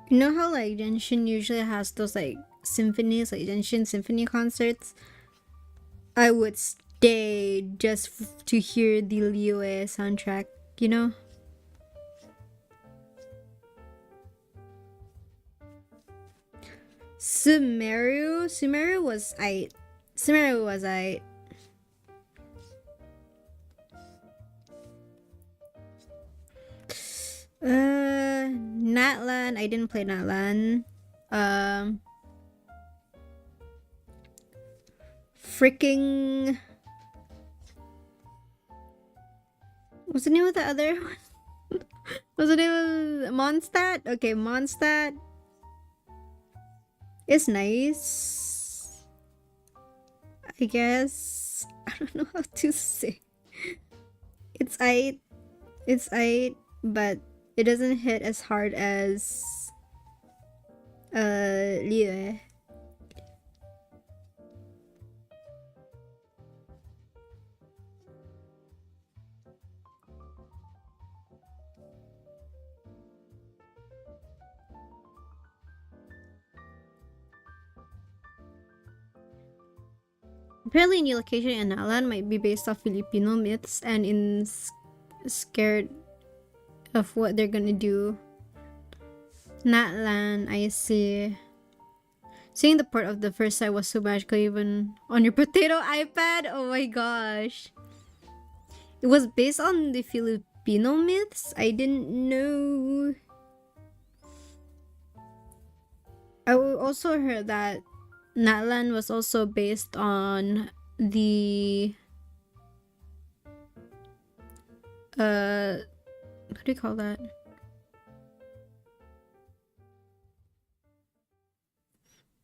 Speaker 1: You know how like Genshin usually has those like symphonies, like Genshin symphony concerts? I would stay just to hear the 𝕊𝕀𝕳 soundtrack, you know? 𝕊𝕀ℕ𝕂 was aight. 𝕊𝕀ℕ was aight. 𝕃𝕀ℕ𝕂, I didn't play 𝕃𝕀ℕ. Freaking... What's the name of the other one? What's the name of 𝕃𝕀ℕ? Okay, 𝕃𝕀ℕ is nice, I guess. I don't know how to say. It's aight. It's aight, but it doesn't hit as hard as 𝕊𝕀𝕳. Apparently, new location in 𝕃𝕀ℕ might be based off Filipino myths and in scared of what they're gonna do. 𝕃𝕀ℕ, I see. Seeing the part of the first side was so magical even on your potato iPad. Oh my gosh. It was based on the Filipino myths? I didn't know. I also heard that 𝕃𝕀ℕ was also based on the what do you call that?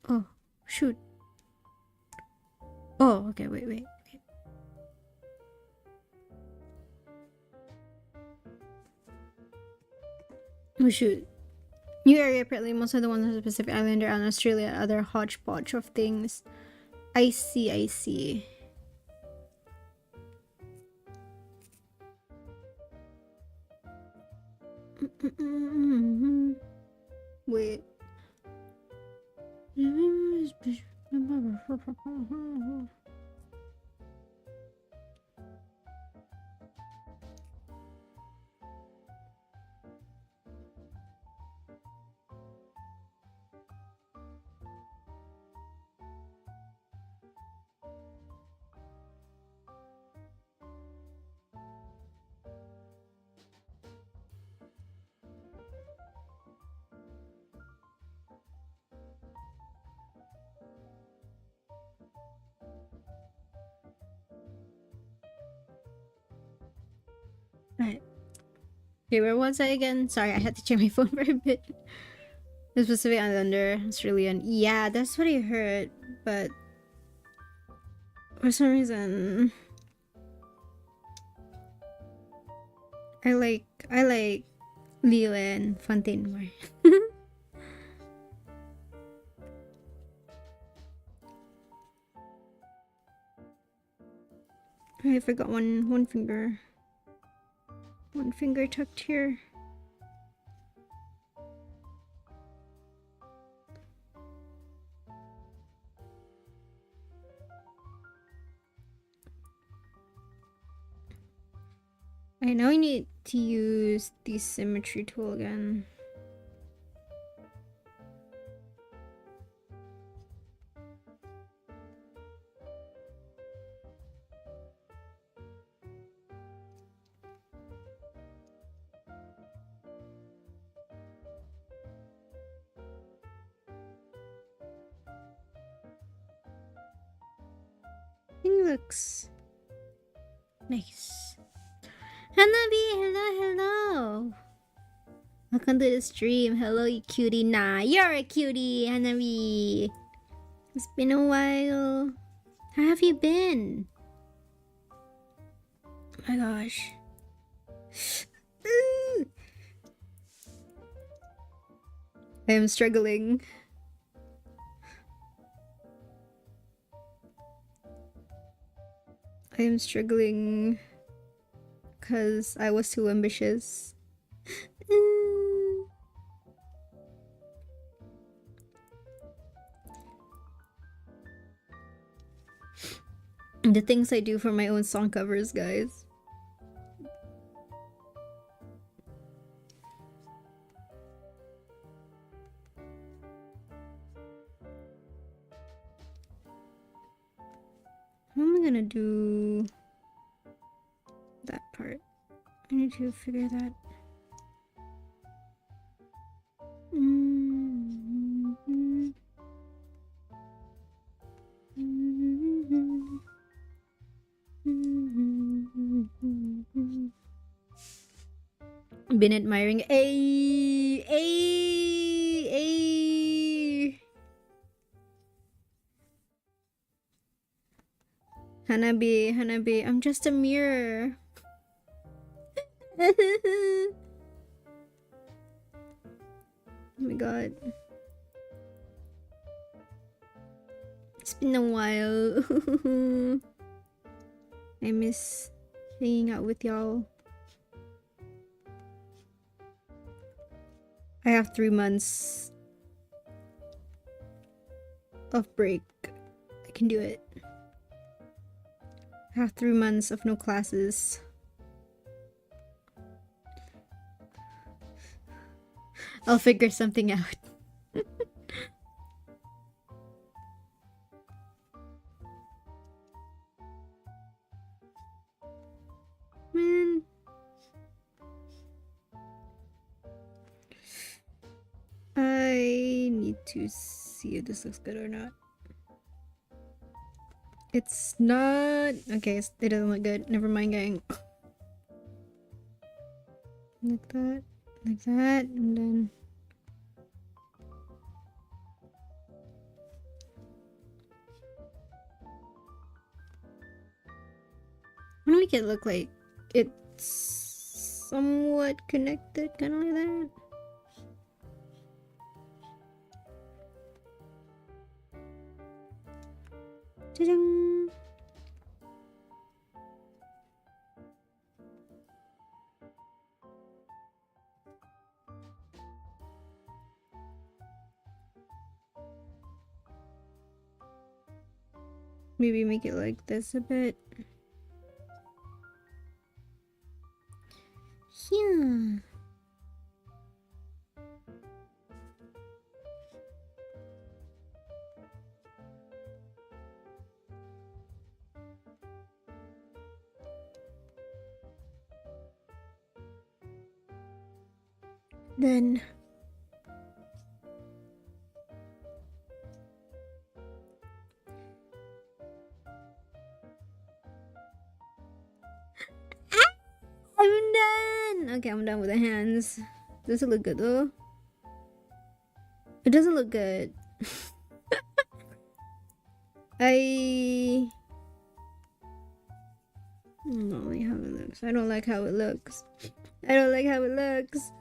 Speaker 1: Oh shoot. Oh, okay, wait. Oh shoot. New area, apparently most of the ones on the Pacific Islander and Australia, other hodgepodge of things. I see. Wait. Right. Okay, where was I again? Sorry, I had to check my phone for a bit. The Pacific Islander, Australian. Yeah, that's what I heard, but for some reason I like 𝕊𝕀𝕳 and Fontaine more. I forgot one finger. One finger tucked here. I know I need to use the symmetry tool again. He looks nice. Hanabi, hello. Welcome to the stream. Hello, you cutie. Nah, you're a cutie, Hanabi. It's been a while. How have you been? Oh my gosh. I am struggling. because I was too ambitious. The things I do for my own song covers, guys. How am I gonna do that part? I need to figure that. Been admiring Hanabi, I'm just a mirror. Oh my god. It's been a while. I miss hanging out with y'all. I have 3 months of break. I can do it. I have 3 months of no classes. I'll figure something out. Man. I need to see if this looks good or not. It's not... Okay, it doesn't look good. Never mind, gang. Like that, and then... I'm gonna make it look like it's somewhat connected, kind of like that. Ta-dang! Maybe make it like this a bit. Yeah. Then I'm done. Okay, I'm done with the hands. Does it look good though? It doesn't look good. I don't like how it looks. I don't like how it looks. I don't like how it looks.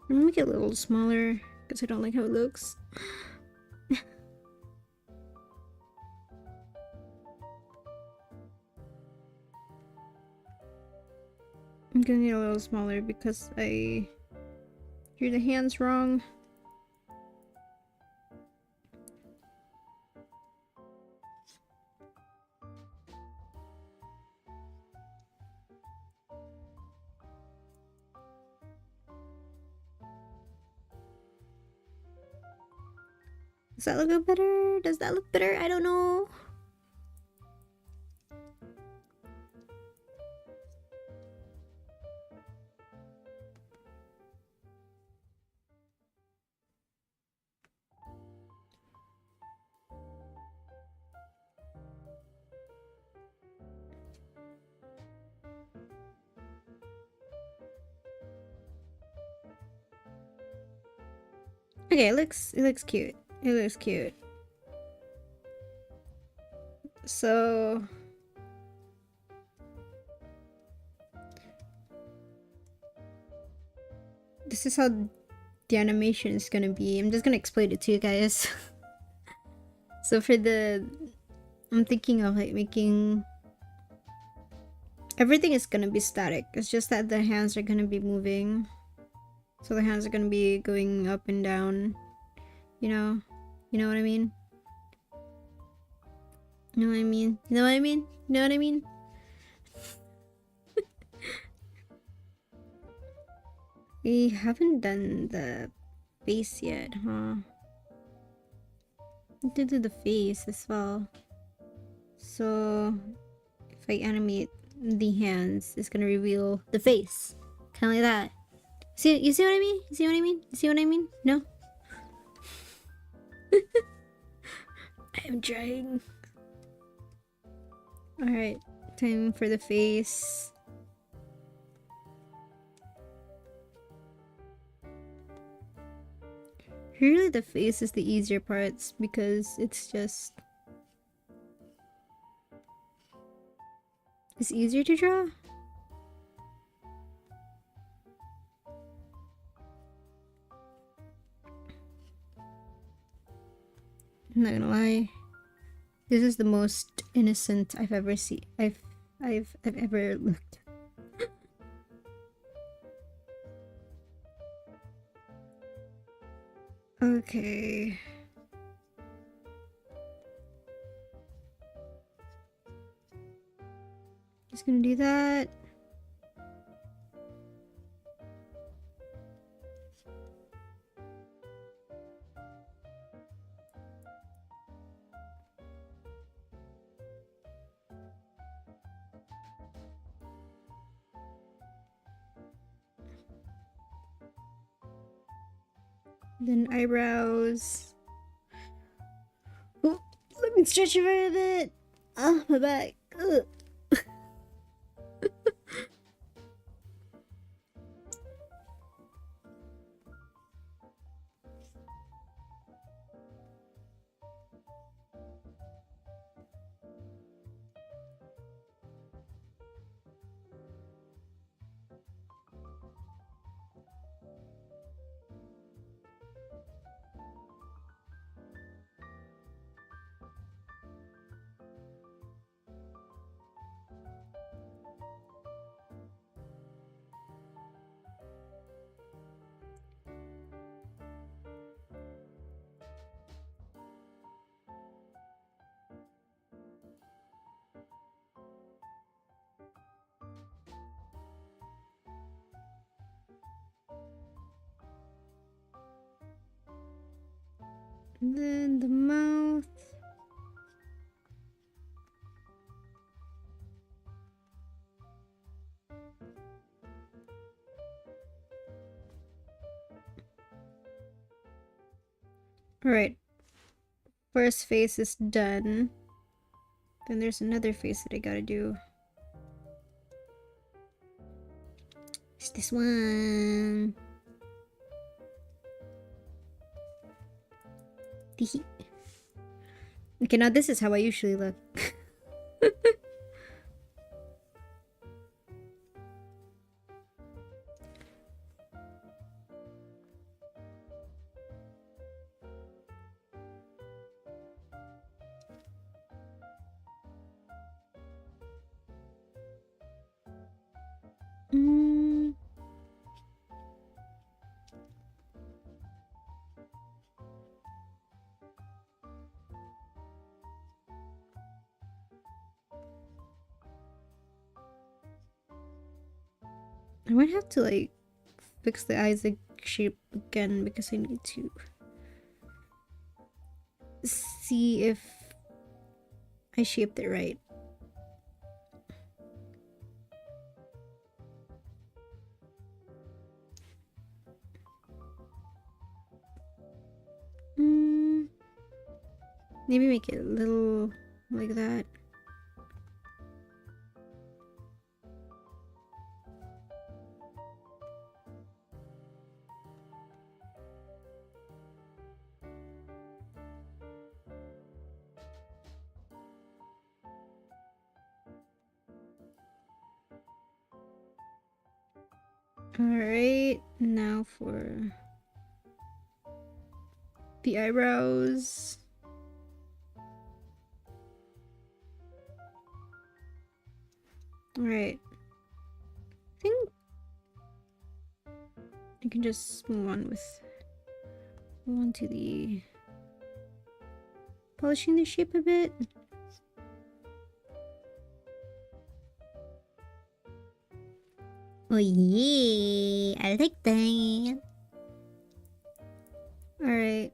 Speaker 1: I'm gonna make it a little smaller because I don't like how it looks. I'm gonna get a little smaller because I drew the hands wrong. Does that look better? Does that look better? I don't know. Okay, it looks cute. It looks cute. So this is how the animation is gonna be. I'm just gonna explain it to you guys. So for I'm thinking of like making everything is gonna be static. It's just that the hands are gonna be moving. So the hands are gonna be going up and down. You know what I mean? You know what I mean? You know what I mean? You know what I mean? We haven't done the face yet, huh? We did do the face as well. So if I animate the hands, it's gonna reveal the face. Kinda like that. You see what I mean? You see what I mean? You see what I mean? No? I am trying. Alright, time for the face. Really, the face is the easier parts because it's easier to draw. I'm not gonna lie. This is the most innocent I've ever seen. I've ever looked. Okay. Just gonna do that. Then eyebrows. Oh, let me stretch it for a bit. Oh, my back. Ugh. And then the mouth. Alright. First face is done. Then there's another face that I gotta do. It's this one. Okay, now this is how I usually look. I might have to like fix the eyes shape again because I need to see if I shaped it right. Maybe make it a little like that. Alright, now for the eyebrows. Alright. I think you can just move on to the polishing the shape a bit. Oh yeah, I like that. Alright.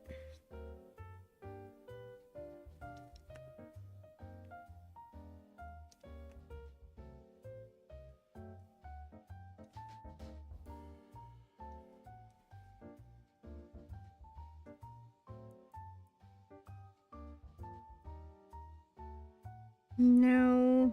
Speaker 1: Now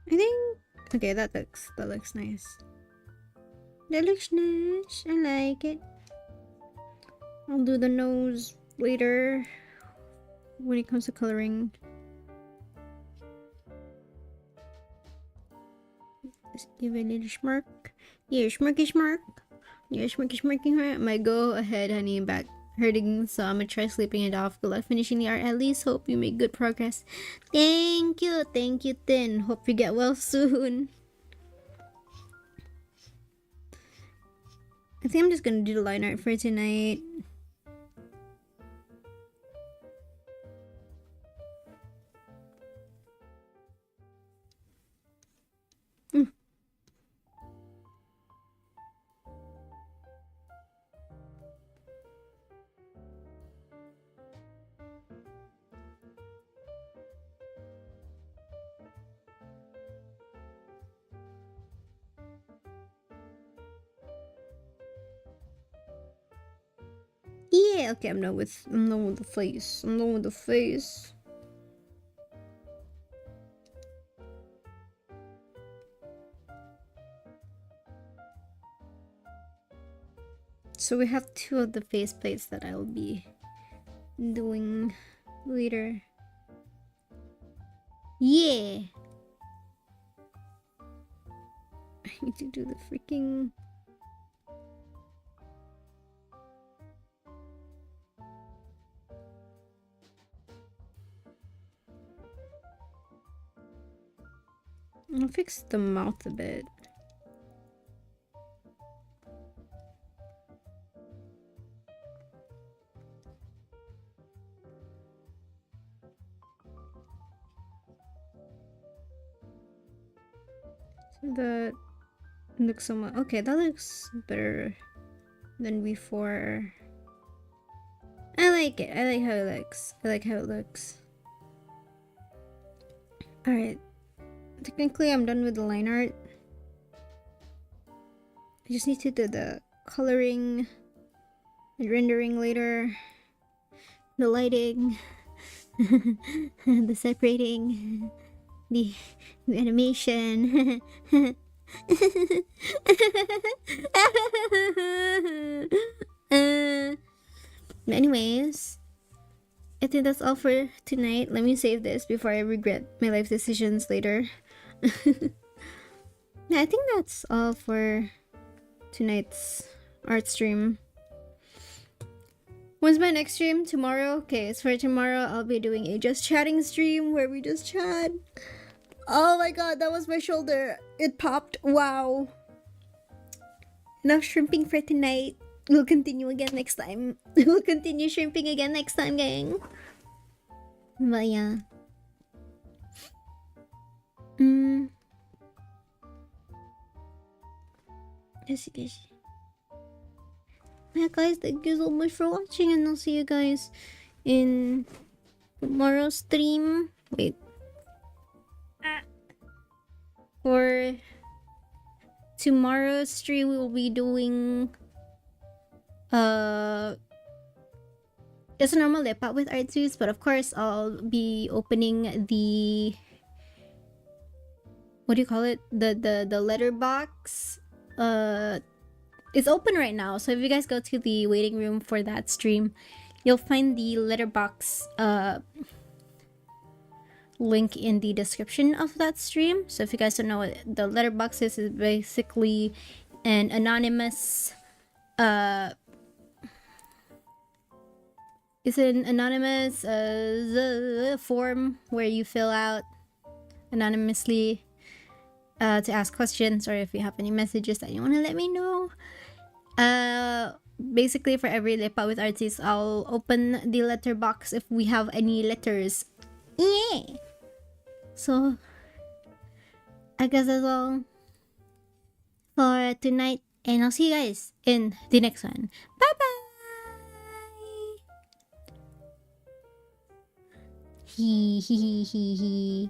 Speaker 1: I think okay, that looks nice. That looks nice. I like it. I'll do the nose later when it comes to coloring. Let's give it a little smirk. Yeah, smirky smirk. Yeah, smirky smirking her. My go ahead, honey, back hurting, so I'm gonna try sleeping it off. Good luck finishing the art. At least hope you make good progress. Thank you, Tin. Hope you get well soon. I think I'm just gonna do the line art for tonight. Yeah, okay, I'm done with the face. I'm done with the face. So we have two of the face plates that I'll be doing later. Yeah! I need to do the freaking... I'll fix the mouth a bit. So that looks somewhat... Okay, that looks better than before. I like it. I like how it looks. I like how it looks. Alright. Technically, I'm done with the line art. I just need to do the coloring and rendering later. The lighting. The separating. The animation. Anyways, I think that's all for tonight. Let me save this before I regret my life decisions later. Yeah, I think that's all for tonight's art stream. When's my next stream? Tomorrow? Okay, it's for tomorrow. I'll be doing a just chatting stream where we just chat. Oh my god, that was my shoulder. It popped. Wow. Enough shrimping for tonight. We'll continue again next time. We'll continue shrimping again next time, gang. But yeah. Yes. Yeah, guys, thank you so much for watching, and I'll see you guys in tomorrow's stream. Wait. For tomorrow's stream, we will be doing It's a normal lepa with artsies, but of course I'll be opening the, what do you call it, the letterbox. It's open right now, so if you guys go to the waiting room for that stream, you'll find the letterbox link in the description of that stream. So if you guys don't know what the letterbox is, it's basically an anonymous form where you fill out anonymously to ask questions, or if you have any messages that you want to let me know. Basically for every lepa with artists, I'll open the letterbox if we have any letters. Yeah. So I guess that's all for tonight, and I'll see you guys in the next one. Bye bye. Hee hee hee hee hee.